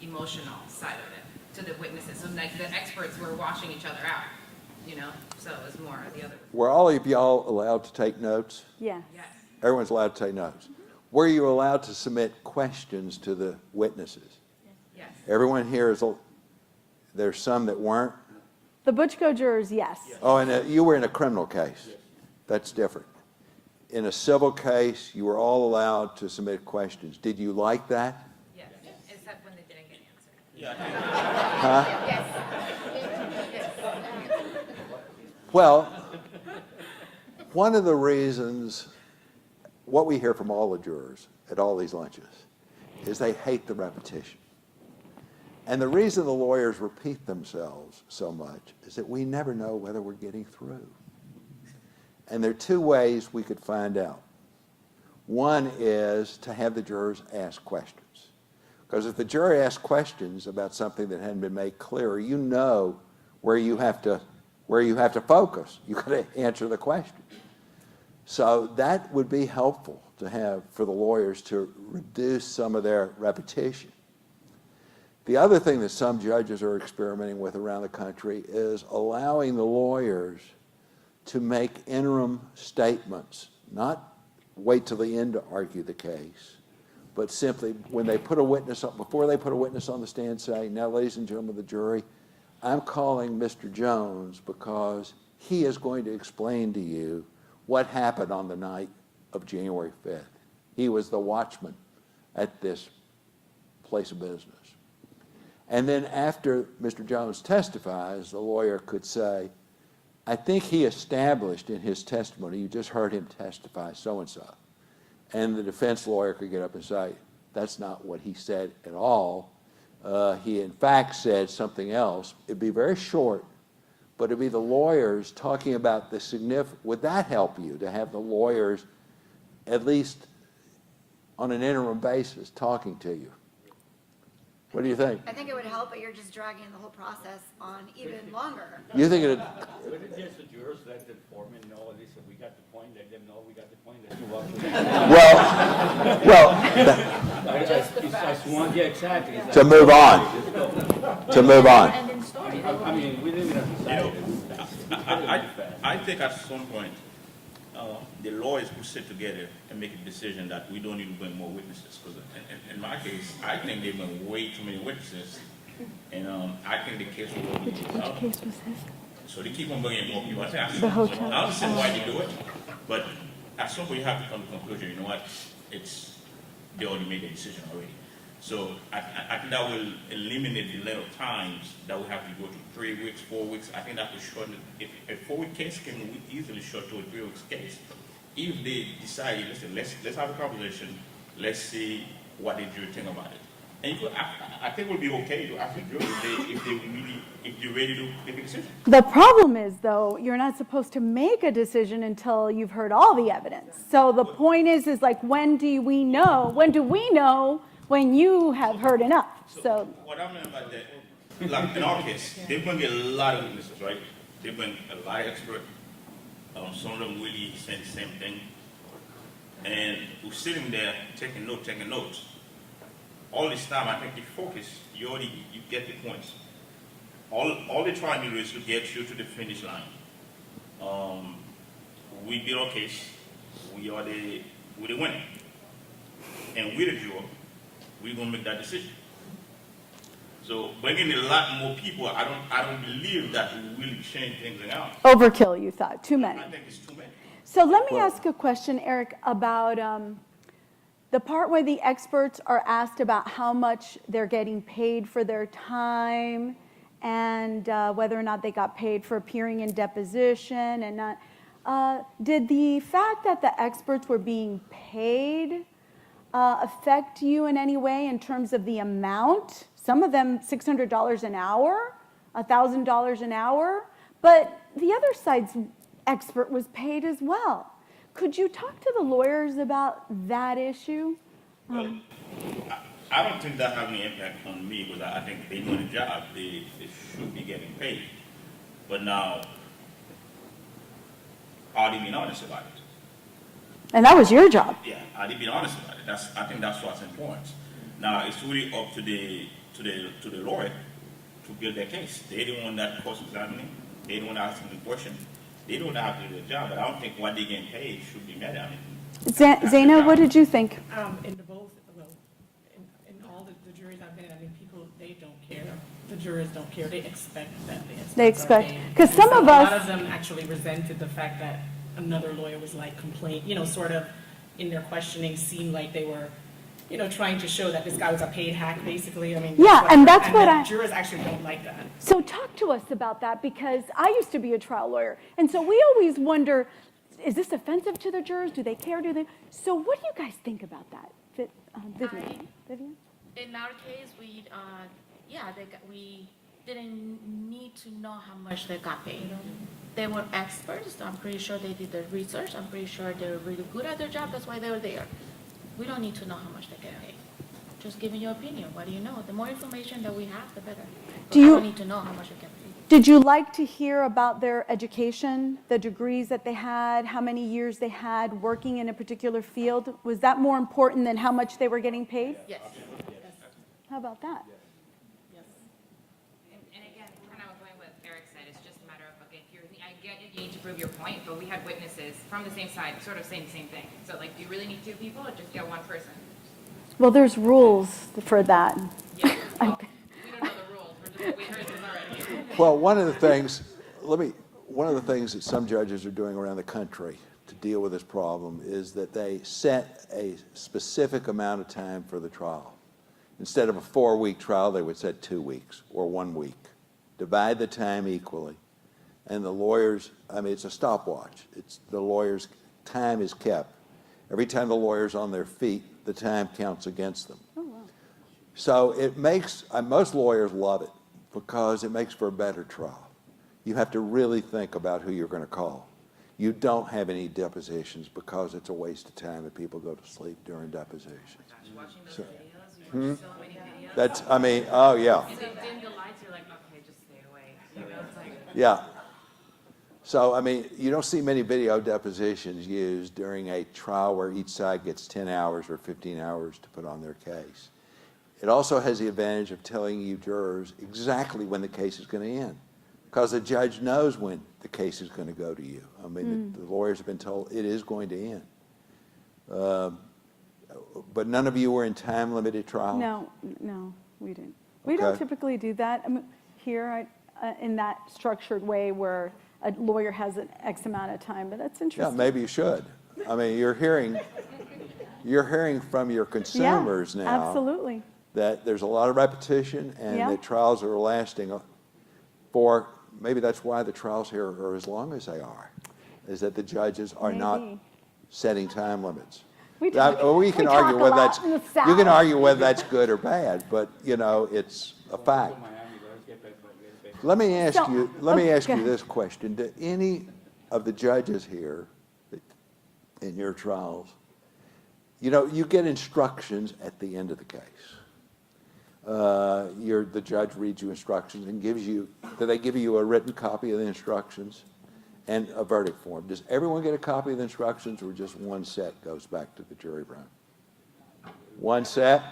emotional side of it to the witnesses. So like the experts were washing each other out, you know? So it was more the other. Were all of y'all allowed to take notes? Yes. Yes. Everyone's allowed to take notes. Were you allowed to submit questions to the witnesses? Yes. Everyone here there's some that weren't? The Butchko jurors, yes. Oh, and you were in a criminal case. That's different. In a civil case, you were all allowed to submit questions. Did you like that? Yes. Except when they didn't get answered. Yeah. Huh? Yes. Well, one of the reasons, what we hear from all the jurors at all these lunches, is they hate the repetition. And the reason the lawyers repeat themselves so much is that we never know whether we're getting through. And there are two ways we could find out. One is to have the jurors ask questions. Because if the jury asks questions about something that hadn't been made clear, you know where you have to focus. You've got to answer the question. So that would be helpful to have for the lawyers to reduce some of their repetition. The other thing that some judges are experimenting with around the country is allowing the lawyers to make interim statements, not wait till the end to argue the case, but simply when they put a witness up, before they put a witness on the stand, say, now, ladies and gentlemen of the jury, I'm calling Mr. Jones because he is going to explain to you what happened on the night of January 5th. He was the watchman at this place of business. And then after Mr. Jones testifies, the lawyer could say, I think he established in his testimony, you just heard him testify so-and-so. And the defense lawyer could get up and say, that's not what he said at all. He in fact said something else. It'd be very short, but it'd be the lawyers talking about the significant, would that help you to have the lawyers at least on an interim basis talking to you? What do you think? I think it would help, but you're just dragging the whole process on even longer. You think it? Would it just the jurors let the foreman know, listen, we got the point, let them know we got the point, let's move on. Well, I want, yeah, exactly. to move on. To move on. I mean, we live in a society I think at some point, the lawyers could sit together and make a decision that we don't need to bring more witnesses. Because in my case, I think they've been way too many witnesses, and I think the case will be Which case was this? So they keep on bringing more people. I hotel. I understand why they do it, but at some point you have to come to the conclusion. You know what? They already made the decision already. So I think that will eliminate the length of times that we have to go to 3 weeks, 4 weeks. I think that will shorten it. If a 4-week case can easily short to a 3 weeks case, if they decide, listen, let's have a conversation, let's see what the jury think about it. And I think it will be okay to ask the jury if they're ready to make a decision. The problem is, though, you're not supposed to make a decision until you've heard all the evidence. So the point is like, when do we know when you have heard enough? So what I mean by that, like in our case, they bring a lot of witnesses, right? They bring a lot of experts. Some of them really saying the same thing. And we're sitting there taking notes. All this time, I think you focus, you get the points. All they're trying to do is to get you to the finish line. We did our case. We're the winner. And we're the juror. We're gonna make that decision. So bringing a lot more people, I don't believe that will really change things around. overkill, you thought, too many. I think it's too many. So let me ask a question, Eric, about the part where the experts are asked about how much they're getting paid for their time and whether or not they got paid for appearing in deposition and not. Did the fact that the experts were being paid affect you in any way in terms of the amount? Some of them $600 an hour, $1,000 an hour, but the other side's expert was paid as well. Could you talk to the lawyers about that issue? Well, I don't think that has any impact on me because I think they do the job. They should be getting paid. But now, are they being honest about it? And that was your job. Yeah, are they being honest about it? I think that's what's important. Now, it's really up to the lawyer to build their case. They're the one that cross-examining. They're the one asking the question. They don't have to do the job, but I don't think what they're getting paid should be met on it. Zaina, what did you think? In all the juries I've been in, I mean, people, they don't care. The jurors don't care. They expect that the experts They expect, are paid. because some And of so a lot us, of them actually resented the fact that another lawyer was like sort of in their questioning seemed like they were, trying to show that this guy was a paid hack, basically. I mean, Yeah, and that's what jurors actually don't like that. so talk to us about that, because I used to be a trial lawyer, and so we always wonder, is this offensive to the jurors? Do they care? So what do you guys think about that? Vivian? In our case, we didn't need to know how much they got paid. They were experts. I'm pretty sure they did their research. I'm pretty sure they were really good at their job. That's why they were there. We don't need to know how much they get paid. Just giving your opinion. What do you know? The more information that we have, the better. But I don't need to know how much they get paid. Did you like to hear about their education, the degrees that they had, how many years they had working in a particular field? Was that more important than how much they were getting paid? Yes. How about that? And again, kind of going with Eric said, it's just a matter of, okay, I get it, you need to prove your point, but we had witnesses from the same side, sort of saying the same thing. So like, do you really need two people or just get one person? Well, there's rules for that. Yeah, well, we don't know the rules, we heard this already. Well, one of the things that some judges are doing around the country to deal with this problem is that they set a specific amount of time for the trial. Instead of a 4-week trial, they would set 2 weeks or 1 week. Divide the time equally. And the lawyers, I mean, it's a stopwatch. The lawyers' time is kept. Every time the lawyer's on their feet, the time counts against them. Oh, wow. So it makes, most lawyers love it because it makes for a better trial. You have to really think about who you're going to call. You don't have any depositions because it's a waste of time and people go to sleep during depositions. Watching those So- videos, you watch so many videos. That's, I mean, oh yeah. And they dim the lights, you're like, okay, just stay away. You know, it's like. Yeah. So, I mean, you don't see many video depositions used during a trial where each side gets 10 hours or 15 hours to put on their case. It also has the advantage of telling you jurors exactly when the case is going to end, because the judge knows when the case is going to go to you. I mean, the lawyers have been told it is going to end. But none of you were in time-limited trials? No, we didn't. We don't Okay. typically do that here in that structured way where a lawyer has an X amount of time, but that's Yeah, interesting. maybe you should. I mean, you're hearing from your consumers Yeah, now absolutely. that there's a lot of repetition and Yeah. that trials are lasting for, maybe that's why the trials here are as long as they are, is that the judges are not Maybe. setting time limits. We Now, talk- we we can talk argue a whether lot that's, in the you can South. argue whether that's good or bad, but, you know, it's a fact. Let me ask So- you okay. this question. Do any of the judges here in your trials, you know, you get instructions at the end of the case. The judge reads you instructions and do they give you a written copy of the instructions and a verdict form? Does everyone get a copy of the instructions, or just one set goes back to the jury room? One set?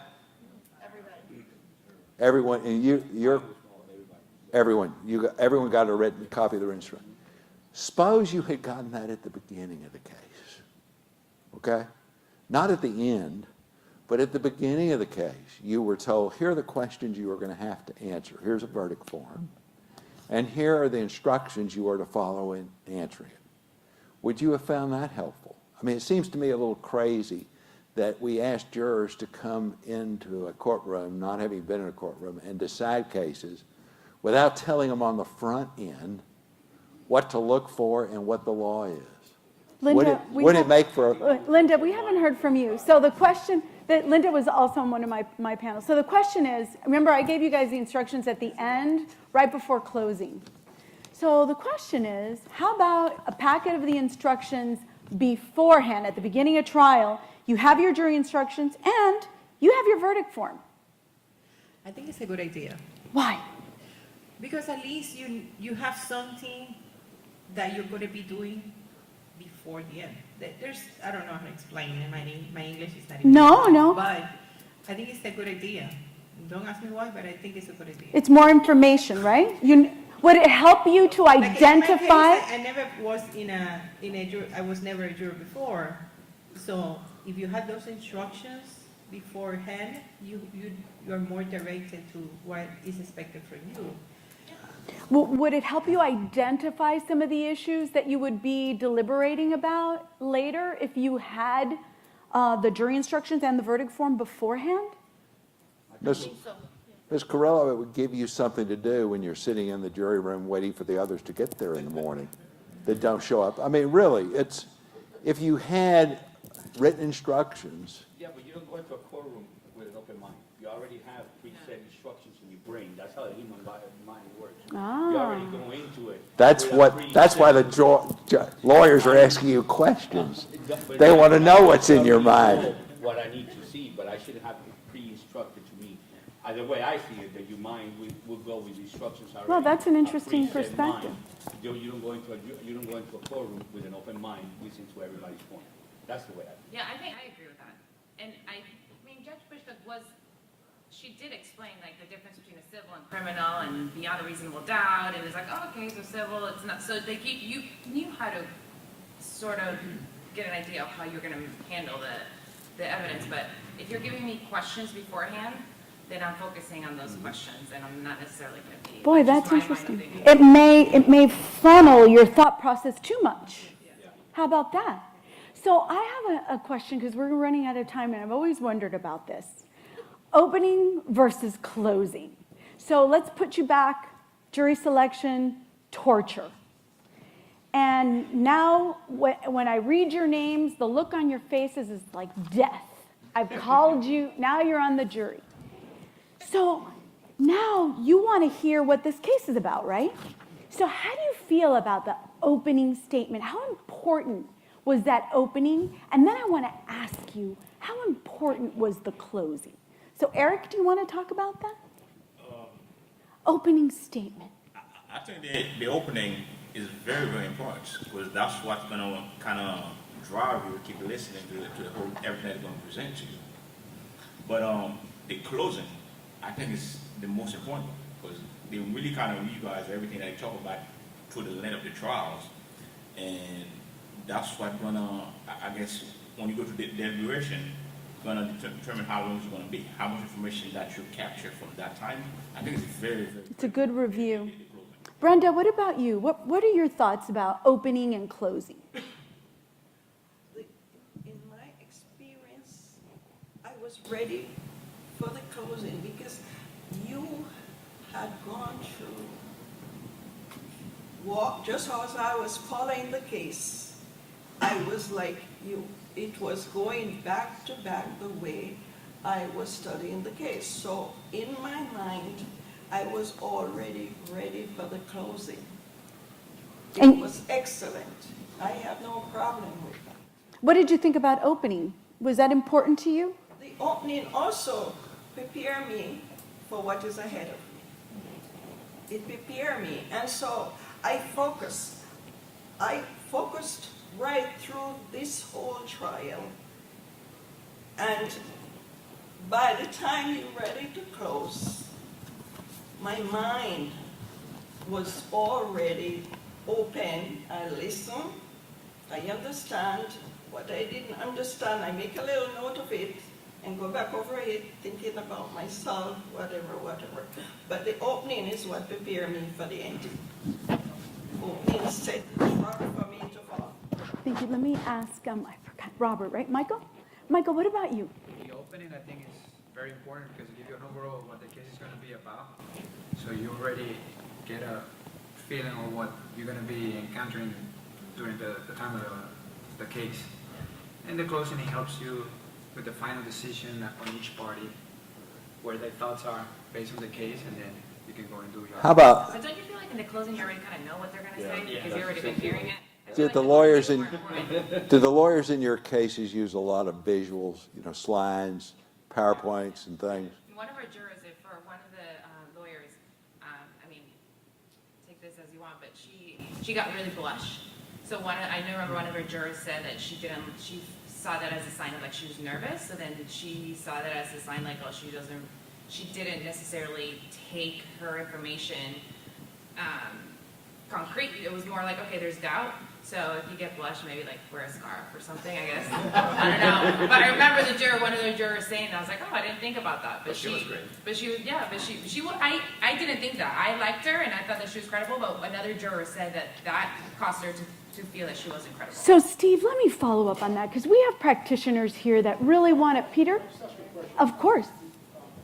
Everyone, and everyone got a written copy of the instructions. Suppose you had gotten that at the beginning of the case, okay? Not at the end, but at the beginning of the case, you were told, here are the questions you are going to have to answer. Here's a verdict form. And here are the instructions you are to follow in answering it. Would you have found that helpful? I mean, it seems to me a little crazy that we ask jurors to come into a courtroom, not having been in a courtroom, and decide cases without telling them on the front end what to look for and what the law is. Linda, would it make for Linda, we haven't heard from you. So the question, that Linda was also on one of my panels. So the question is, remember I gave you guys the instructions at the end, right before closing. So the question is, how about a packet of the instructions beforehand, at the beginning of trial, you have your jury instructions and you have your verdict form? I think it's a good idea. Why? Because at least you have something that you're going to be doing before the end. There's, I don't know how to explain it. My English is not even No. But I think it's a good idea. Don't ask me why, but I think it's a good idea. It's more information, right? Would it help you to Like in my identify? case, I never was in a jury. I was never a juror before. So if you had those instructions beforehand, you're more directed to what is expected from you. Would it help you identify some of the issues that you would be deliberating about later if you had the jury instructions and the verdict form beforehand? Ms. Carrillo, it would give you something to do when you're sitting in the jury room waiting for the others to get there in the morning that don't show up. I mean, really, if you had written instructions. Yeah, but you don't go into a courtroom with an open mind. You already have preset instructions in your brain. That's how the human mind works. You already go into it. That's why the lawyers are asking you questions. They want to know what's in your mind. What I need to see, but I shouldn't have it pre-instructed to me. The way I see it, that your mind will go with instructions already. Well, that's an interesting A preset perspective. mind. You don't go into a courtroom with an open mind, listening to everybody's point. That's the way I feel. Yeah, I think I agree with that. And I mean, Judge Bushcock she did explain like the difference between a civil and criminal and beyond a reasonable doubt. And it's like, oh, okay, so civil, it's not. So like you knew how to sort of get an idea of how you're going to handle the evidence. But if you're giving me questions beforehand, then I'm focusing on those questions, and I'm not necessarily going to be. Boy, just that's my interesting. mind of It may funnel your thought process too much. How about that? So I have a question, because we're running out of time, and I've always wondered about this. opening versus closing. So let's put you back, jury selection, torture. And now when I read your names, the look on your faces is like death. I've called you, now you're on the jury. So now you want to hear what this case is about, right? So how do you feel about the opening statement? How important was that opening? And then I want to ask you, how important was the closing? So Eric, do you want to talk about that? Opening statement. I think the opening is very, very important because that's what's going to kind of drive you to keep listening to the whole everything they're going to present to you. But the closing, I think, is the most important because they really kind of revise everything they talk about through the length of the trials, and that's what's going to, I guess, when you go to the deliberation, going to determine how long it's going to be, how much information that you capture from that time. I think it's very, very. It's a good review. Brenda, what about you? What are your thoughts about opening and closing? In my experience, I was ready for the closing because you had gone through, just as I was following the case, I was like you. It was going back to back the way I was studying the case. So in my mind, I was already ready for the closing. It was excellent. I have no problem with that. What did you think about opening? Was that important to you? The opening also prepared me for what is ahead of me. It prepared me. And so I focused right through this whole trial. And by the time you're ready to close, my mind was already open. I listen, I understand. What I didn't understand, I make a little note of it and go back over it, thinking about myself, whatever. But the opening is what prepared me for the ending. Opening set the rock for me to follow. Thank you. Let me ask, I forgot, Robert, right? Michael? Michael, what about you? The opening, I think, is very important because it gives you an overall of what the case is going to be about. So you already get a feeling of what you're going to be encountering during the time of the case. And the closing, it helps you with the final decision on each party, where their thoughts are based on the case, and then you can go and do your... How about, But don't you feel like in the closing you already kind of know what they're going to say Yeah. because you've already been hearing it? I feel did like the closing lawyers is in, more important. do the lawyers in your cases use a lot of visuals, slides, PowerPoints and things? One of our jurors, for one of the lawyers, I mean, take this as you want, but she got really blushed. So I remember one of her jurors said that she saw that as a sign of like she was nervous. So then she saw that as a sign like, oh, she didn't necessarily take her information concrete. It was more like, okay, there's doubt. So if you get blushed, maybe like wear a scarf or something, I guess. I don't know. But I remember one of the jurors saying that. I was like, oh, I didn't think about that. But she was great. But she was, yeah, but I didn't think that. I liked her and I thought that she was credible, but another juror said that caused her to feel that she wasn't credible. So Steve, let me follow up on that because we have practitioners here that really want it. Peter? Of course.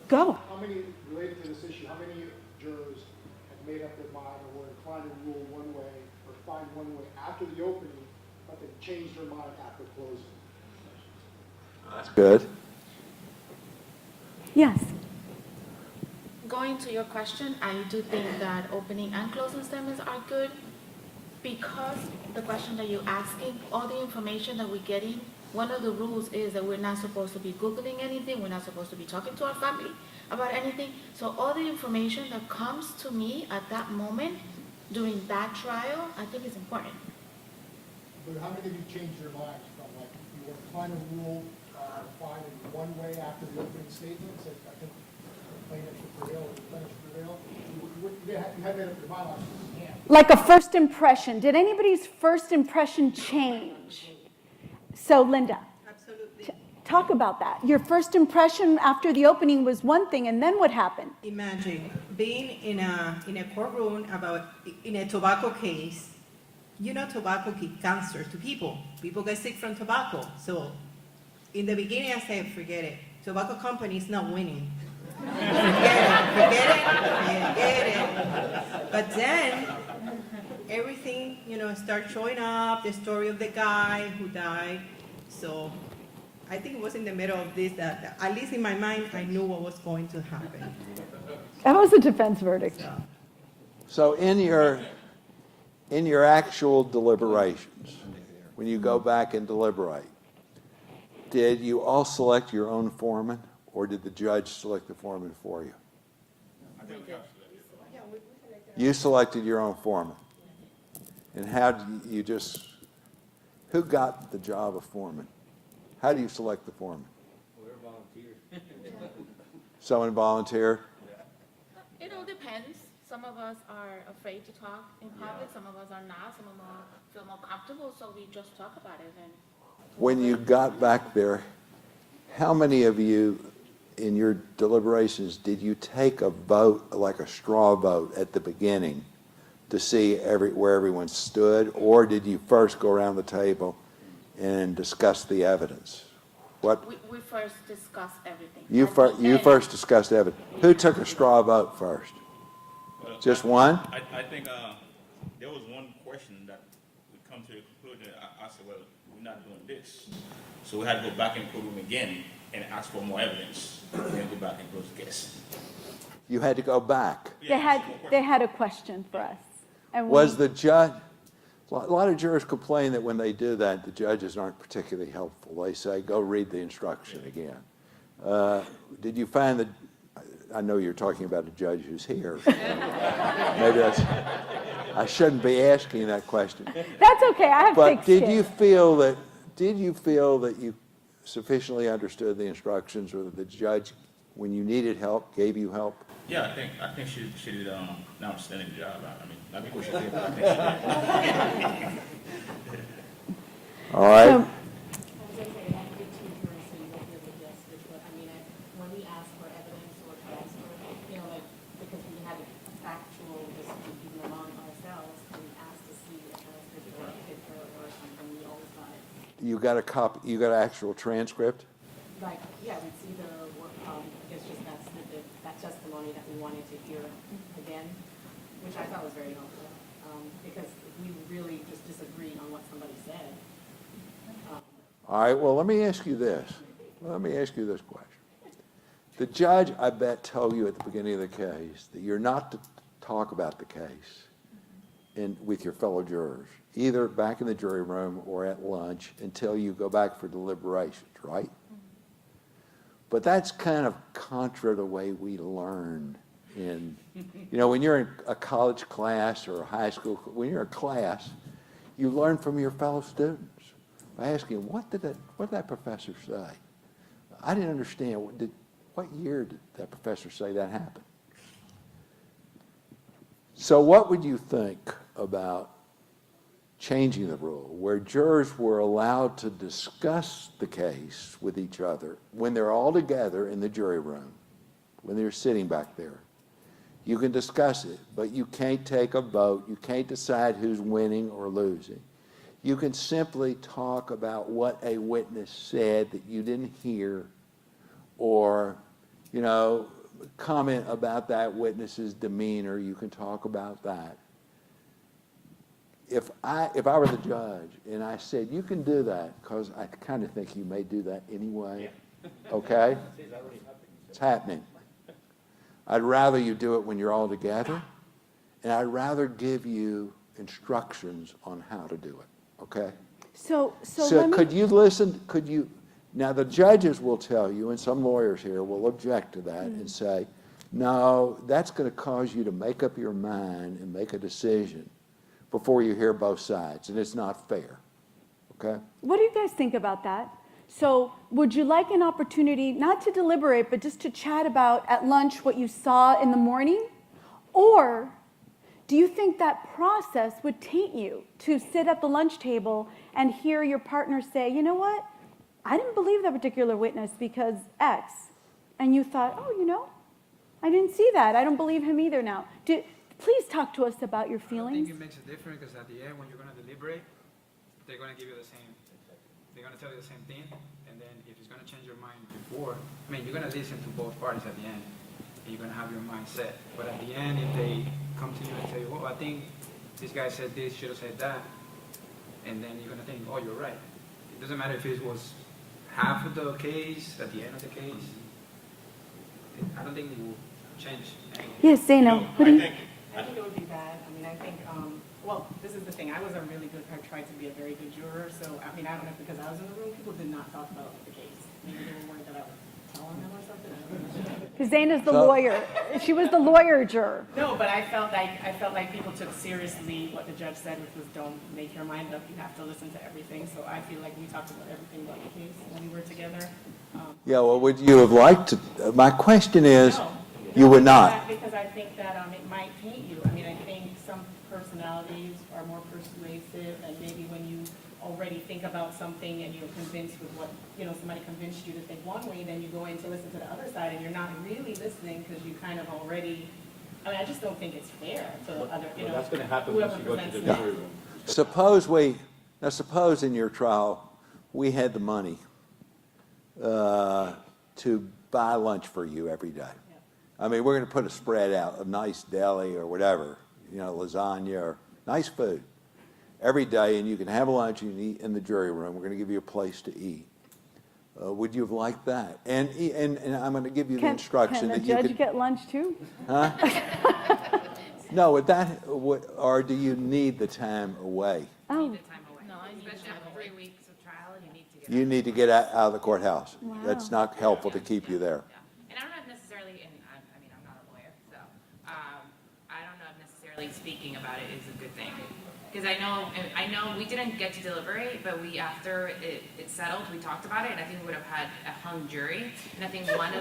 Go. How many, related to this issue, how many jurors have made up their mind or were inclined to rule one way or find one way after the opening, but they changed their mind after closing? That's good. Yes. Going to your question, I do think that opening and closing statements are good because the question that you're asking, all the information that we're getting, one of the rules is that we're not supposed to be Googling anything, we're not supposed to be talking to our family about anything. So all the information that comes to me at that moment during that trial, I think is important. But how many of you changed your minds from like you were inclined to rule fine in one way after the opening statement, said I think plaintiff should prevail, the plaintiff should prevail? You had made up your mind last week. Like a first impression. Did anybody's first impression change? So Linda. Absolutely. Talk about that. Your first impression after the opening was one thing, and then what happened? Imagine being in a courtroom in a tobacco case. Tobacco gives cancer to people. People get sick from tobacco. So in the beginning, I said, forget it. tobacco company is not winning. Forget it. But then everything, starts showing up, the story of the guy who died. So I think it was in the middle of this that, at least in my mind, I knew what was going to happen. That was a defense verdict. So in your actual deliberations, when you go back and deliberate, did you all select your own foreman, or did the judge select the foreman for you? You selected your own foreman. And how do you who got the job of foreman? How do you select the foreman? We're volunteers. Someone volunteered? It all depends. Some of us are afraid to talk in public, some of us are not, some of us feel more comfortable, so we just talk about it. And When you got back there, how many of you in your deliberations did you take a vote, like a straw vote at the beginning, to see where everyone stood, or did you first go around the table and discuss the evidence? What? we first discuss everything. You first discussed evidence. Who took a straw vote first? Well, Just one? I think there was one question that we come to the conclusion. I said, well, we're not doing this. So we had to go back in the courtroom again and ask for more evidence, and then go back and close the case. You had to go back. They had a question for us. And Was the judge, a lot of jurors complain that when they do that, the judges aren't particularly helpful. They say, go read the instruction again. Did you find that, I know you're talking about a judge who's here. Maybe I shouldn't be asking that question. That's okay, I have But thick did skin. you feel that you sufficiently understood the instructions, or that the judge, when you needed help, gave you help? Yeah, I think she did an outstanding job. I mean, not because she did, but I think she did. All right. I was going to say, I did two hearings, so you won't be able to guess which, but I mean, when we asked for evidence or transfer, because we had a factual dispute even among ourselves, we asked to see a transcript or a picture or something, we always got it. You got a copy, you got an actual transcript? Like, yeah, we'd see I guess just that snippet, that testimony that we wanted to hear again, which I thought was very helpful, because we really just disagreed on what somebody said. All right, well, let me ask you this. Let me ask you this question. The judge, I bet, told you at the beginning of the case that you're not to talk about the case with your fellow jurors, either back in the jury room or at lunch, until you go back for deliberations, right? But that's kind of contra the way we learn when you're in a college class or a high school, when you're in class, you learn from your fellow students by asking, what did that professor say? I didn't understand. What year did that professor say that happened? So what would you think about changing the rule where jurors were allowed to discuss the case with each other when they're all together in the jury room, when they're sitting back there? You can discuss it, but you can't take a vote. You can't decide who's winning or losing. You can simply talk about what a witness said that you didn't hear, or, comment about that witness's demeanor. You can talk about that. If I were the judge and I said, you can do that, because I kind of think you may do that anyway, okay? It's happening. I'd rather you do it when you're all together, and I'd rather give you instructions on how to do it, okay? So could you listen, now the judges will tell you, and some lawyers here will object to that and say, no, that's going to cause you to make up your mind and make a decision before you hear both sides, and it's not fair, okay? What do you guys think about that? So would you like an opportunity, not to deliberate, but just to chat about at lunch what you saw in the morning? Or do you think that process would taint you to sit at the lunch table and hear your partner say, you know what, I didn't believe that particular witness because X. And you thought, oh, I didn't see that. I don't believe him either now. Please talk to us about your feelings. I think it makes a difference because at the end, when you're going to deliberate, they're going to give you the same they're gonna tell you the same thing, and then if it's gonna change your mind before, I mean, you're gonna listen to both parties at the end, and you're gonna have your mind set. But at the end, if they come to you and say, well, I think this guy said this, should have said that, and then you're gonna think, oh, you're right. It doesn't matter if it was half of the case, at the end of the case. I don't think it will change anything. Yes, Zainab, what do you? I think it would be bad. I mean, I think, well, this is the thing. I was a really good, I tried to be a very good juror. So, I mean, I don't know, because I was in the room, people did not talk about the case. Maybe they were worried that I was telling them or something. I don't know. Because Zaina's the lawyer. She was the lawyer juror. No, but I felt like people took seriously what the judge said, which was don't make your mind up. You have to listen to everything. So I feel like we talked about everything about the case when we were together. Yeah, well, would you have liked to, my question is, No. you would not. Because I think that it might paint you. I mean, I think some personalities are more persuasive, and maybe when you already think about something and you're convinced with what, somebody convinced you to think one way, then you go in to listen to the other side, and you're not really listening because you kind of already, I mean, I just don't think it's fair to the other, That's gonna happen whoever once you go to presents the it. jury room. Suppose in your trial, we had the money to buy lunch for you every day. I mean, we're going to put a spread out, a nice deli or whatever, lasagna or nice food every day, and you can have lunch and eat in the jury room. We're going to give you a place to eat. Would you have liked that? And I'm going to give you the instruction that you Can the could. judge get lunch too? Huh? No, or do you need the time away? Oh, Time away. No, especially after 3 weeks of trial, you need to get. You need to get out of the courthouse. Wow. That's not helpful to keep you there. And I'm not necessarily, and I mean, I'm not a lawyer, so I don't know if necessarily speaking about it is a good thing. Because I know we didn't get to deliberate, but after it settled, we talked about it, and I think we would have had a hung jury. And I think one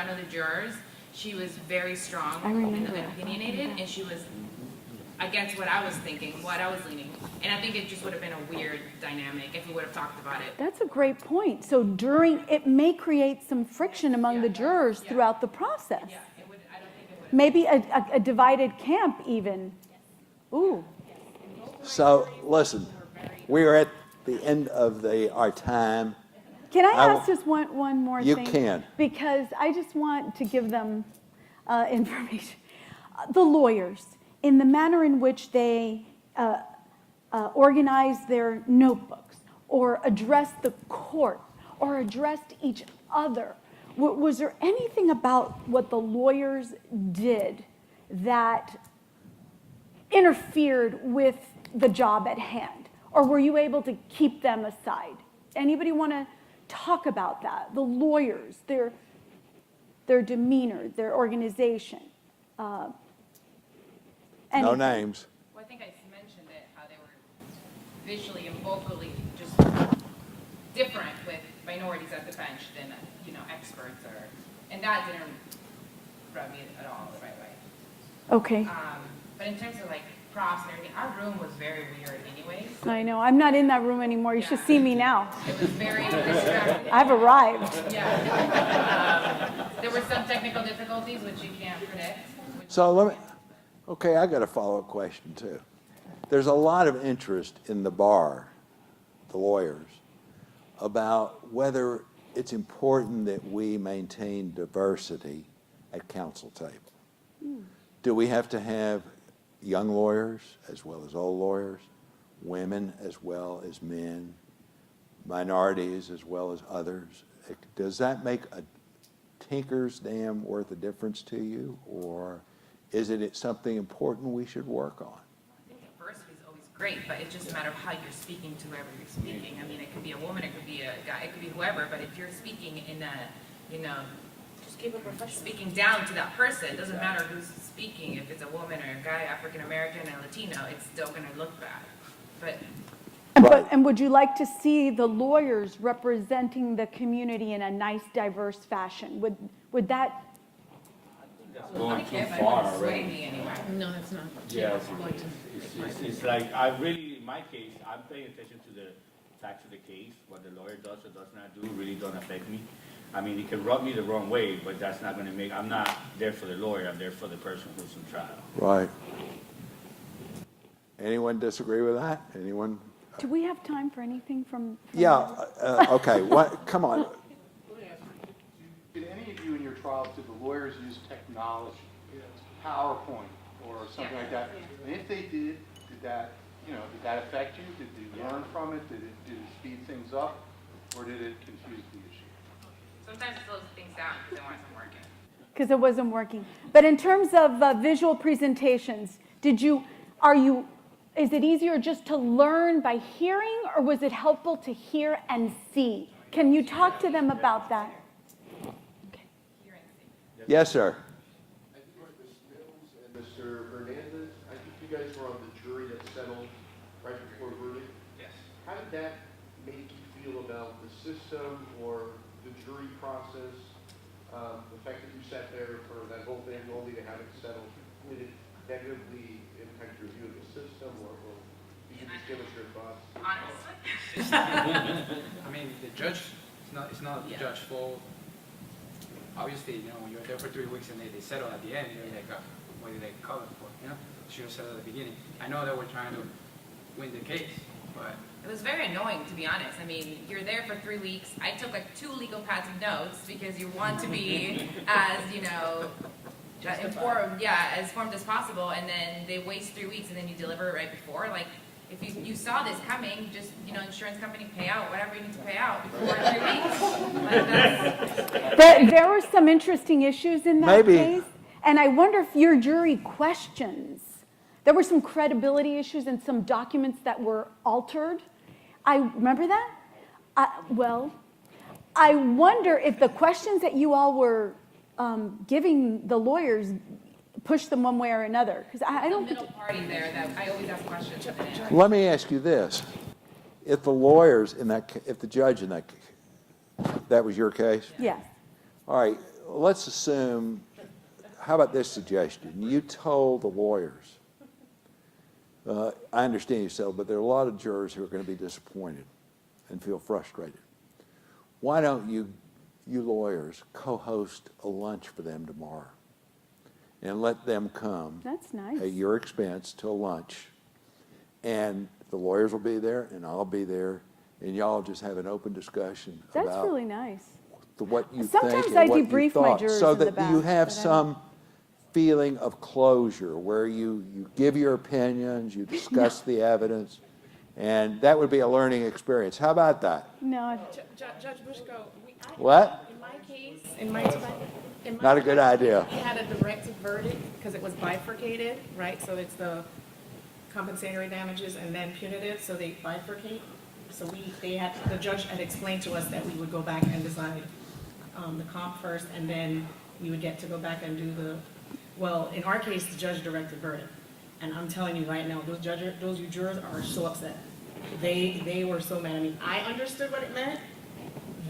of the jurors, she was very strong and opinionated, and she was against what I was thinking, what I was leaning. And I think it just would have been a weird dynamic if we would have talked about it. that's a great point. So it may create some friction among the jurors throughout the process. Yeah, I don't think it would. Maybe a divided camp even. Ooh. So, listen, we are at the end of our time. Can I ask just one more You thing? can. Because I just want to give them information. The lawyers, in the manner in which they organize their notebooks or address the court or addressed each other, was there anything about what the lawyers did that interfered with the job at hand? Or were you able to keep them aside? Anybody want to talk about that? The lawyers, their demeanor, their organization. No anything. names. Well, I think I mentioned it, how they were visually and vocally just different with minorities at the bench than, experts are. And that didn't rub me at all the right way. Okay. But in terms of props and everything, our room was very weird anyways. I know. I'm not in that room anymore. You should see me now. It was very distracting. I've arrived. Yeah. There were some technical difficulties which you can't predict. So okay, I got a follow-up question too. There's a lot of interest in the bar, the lawyers, about whether it's important that we maintain diversity at counsel table. Do we have to have young lawyers as well as old lawyers, women as well as men, minorities as well as others? Does that make a tinker's damn worth of difference to you, or is it something important we should work on? I think diversity is always great, but it's just a matter of how you're speaking to whoever you're speaking. I mean, it could be a woman, it could be a guy, it could be whoever, but if you're speaking in a, just keep it professional. Speaking down to that person, it doesn't matter who's speaking, if it's a woman or a guy, African American or Latino, it's still going to look bad. But And would you like to see the lawyers representing the community in a nice, diverse fashion? Would that? That's going too far already. me anyway. No, that's not. Yeah, it's like, in my case, I'm paying attention to the facts of the case. What the lawyer does or does not do really don't affect me. I mean, it can rub me the wrong way, but that's not going to I'm not there for the lawyer, I'm there for the person who's in trial. Right. Anyone disagree with that? Anyone? Do we have time for anything from? Yeah, okay, what, come on. Let me ask you, did any of you in your trials, did the lawyers use technology, PowerPoint or something like that? And if they did that, did that affect you? Did you learn from it? Did it speed things up? Or did it confuse the issue? Sometimes it slows things down because it wasn't working. Because it wasn't working. But in terms of visual presentations, is it easier just to learn by hearing, or was it helpful to hear and see? Can you talk to them about that? Yes, sir. I think Mr. Mills and Mr. Hernandez, I think you guys were on the jury that settled right before verdict. Yes. How did that make you feel about the system or the jury process? The fact that you sat there for that whole thing only to have it settled, did it negatively impact your view of the system, or you can just give us your thoughts? Honestly? I mean, the judge, it's not the judge's fault. Obviously, when you're there for 3 weeks and they settle at the end, you're like, what did they call it for? Should have settled at the beginning. I know that we're trying to win the case, but It was very annoying, to be honest. I mean, you're there for 3 weeks. I took like 2 legal pads of notes because you want to be as, informed as possible, and then they waste 3 weeks and then you deliver it right before. Like, if you saw this coming, just, insurance company pay out whatever you need to pay out before 3 weeks. Like, There were some interesting issues in that Maybe. case, and I wonder if your jury questions, there were some credibility issues and some documents that were altered. I remember that? I wonder if the questions that you all were giving the lawyers pushed them one way or another, because I don't the middle party there that I always ask questions. Let me ask you this. If the lawyers if the judge in that was your case? Yes. All right, let's assume, how about this suggestion? You told the lawyers, I understand you settled, but there are a lot of jurors who are going to be disappointed and feel frustrated. Why don't you lawyers co-host a lunch for them tomorrow and let them come That's nice. at your expense to a lunch, and the lawyers will be there and I'll be there, and y'all just have an open discussion That's about really nice. what you Sometimes think I and what you debrief my thought, jurors so in the that back, you have but I some feeling of closure where you give your opinions, you discuss the evidence, and that would be a learning experience. How about that? No. Judge Bushko, What? in my case, Not a good idea. we had a directed verdict because it was bifurcated, right? So it's the compensatory damages and then punitive, so they bifurcate. So the judge had explained to us that we would go back and decide the comp first, and then we would get to go back and do in our case, the judge directed verdict. And I'm telling you right now, those jurors are so upset. They were so mad at me. I understood what it meant.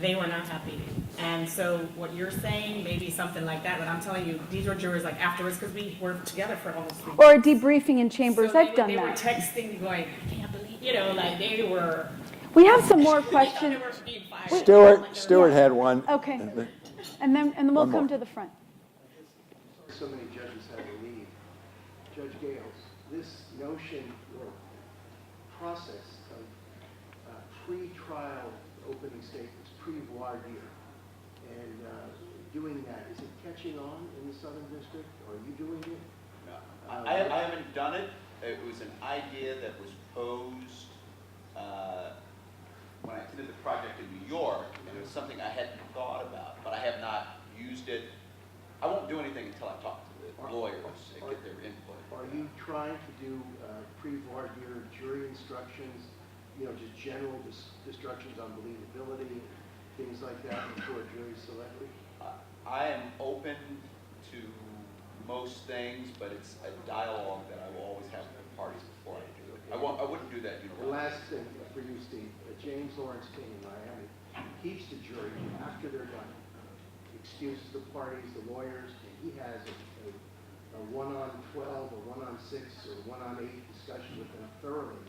They were not happy. And so what you're saying, maybe something like that, but I'm telling you, these were jurors like afterwards, because we were together for almost 3 weeks. Or debriefing in chambers. So I've done they were that. texting going, I can't believe, like they were. We have some more questions. Stuart had one. Okay. And then we'll One more. come to the front. So many judges had to leave. Judge Gales, this notion or process of pre-trial opening statements, pre-voir dire, and doing that, is it catching on in the Southern District? Are you doing it? I haven't done it. It was an idea that was posed when I did the project in New York, and it was something I hadn't thought about, but I have not used it. I won't do anything until I talk to the lawyers and get their input. Are you trying to do pre-voir dire jury instructions, just general instructions on believability, things like that before a jury selected? I am open to most things, but it's a dialogue that I will always have with the parties before I do it. I wouldn't do that The unilaterally. last thing for you, Steve, James Lawrence King in Miami keeps the jury after they're done, excuses the parties, the lawyers, and he has a 1-on-12 or 1-on-6 or 1-on-8 discussion with them thoroughly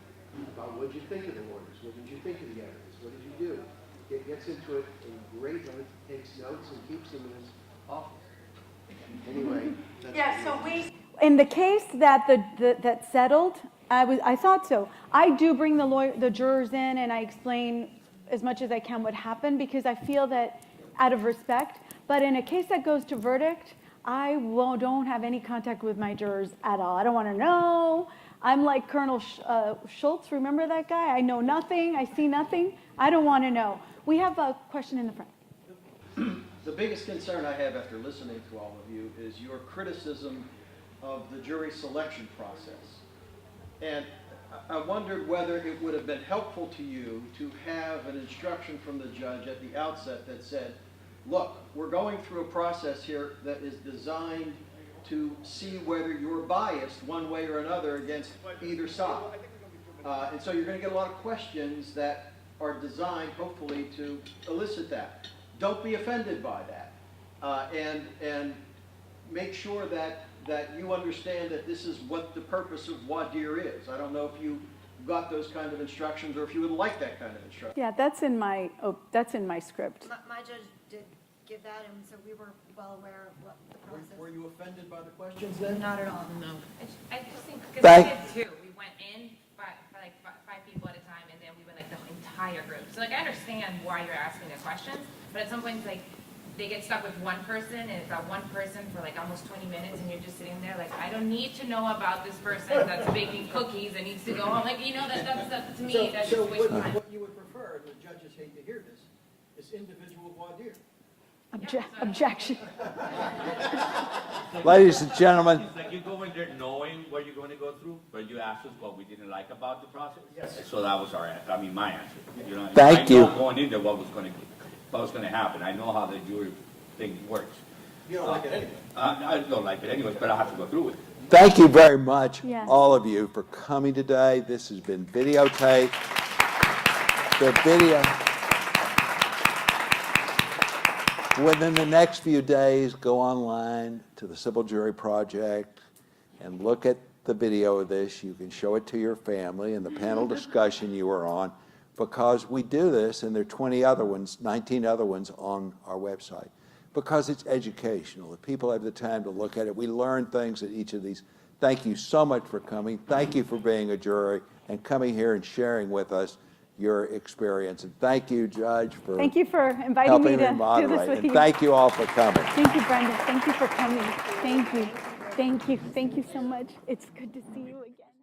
about what did you think of the lawyers, what did you think of the evidence, what did you do? It gets into it in great length, takes notes, and keeps them in his office. Anyway. In the case that that settled, I thought so. I do bring the jurors in and I explain as much as I can what happened because I feel that out of respect. But in a case that goes to verdict, don't have any contact with my jurors at all. I don't want to know. I'm like Colonel Schultz. Remember that guy? I know nothing. I see nothing. I don't want to know. We have a question in the front. The biggest concern I have after listening to all of you is your criticism of the jury selection process. And I wondered whether it would have been helpful to you to have an instruction from the judge at the outset that said, look, we're going through a process here that is designed to see whether you're biased one way or another against either side. And so you're going to get a lot of questions that are designed, hopefully, to elicit that. Don't be offended by that. And make sure that you understand that this is what the purpose of voir dire is. I don't know if you got those kind of instructions or if you would like that kind of instruction. Yeah, that's in my script. My judge did give that, and so we were well aware of what the process. Were you offended by the questions then? Not at all. No. I just think, because we Thank- did too, we went in for like five people at a time, and then we went like the entire group. So like, I understand why you're asking the questions, but at some point, it's like, they get stuck with one person, and it's that one person for like almost 20 minutes, and you're just sitting there like, I don't need to know about this person that's baking cookies and needs to go home. Like, you know, that's to me, that's just waste of time. What you would prefer, and the judges hate to hear this, is individual voir dire. Objection. Ladies and gentlemen, It's like you go in there knowing what you're going to go through, but you asked us what we didn't like about the process. Yes. So that was our answer. I mean, my answer. You know, Thank I know you. going in there what was going to happen. I know how the jury thing works. You don't like it anyway. I don't like it anyways, but I have to go through it. thank you very much, Yes. all of you, for coming today. This has been videotaped. The video. Within the next few days, go online to the Civil Jury Project and look at the video of this. You can show it to your family and the panel discussion you were on, because we do this, and there are 20 other ones, 19 other ones on our website, because it's educational. If people have the time to look at it, we learn things at each of these. Thank you so much for coming. Thank you for being a jury and coming here and sharing with us your experience. And thank you, Judge, for Thank you for inviting me helping to me do this moderate. with And you. thank you all for coming. Thank you, Brenda. Thank you for coming. Thank you. Thank you. Thank you so much. It's good to see you again.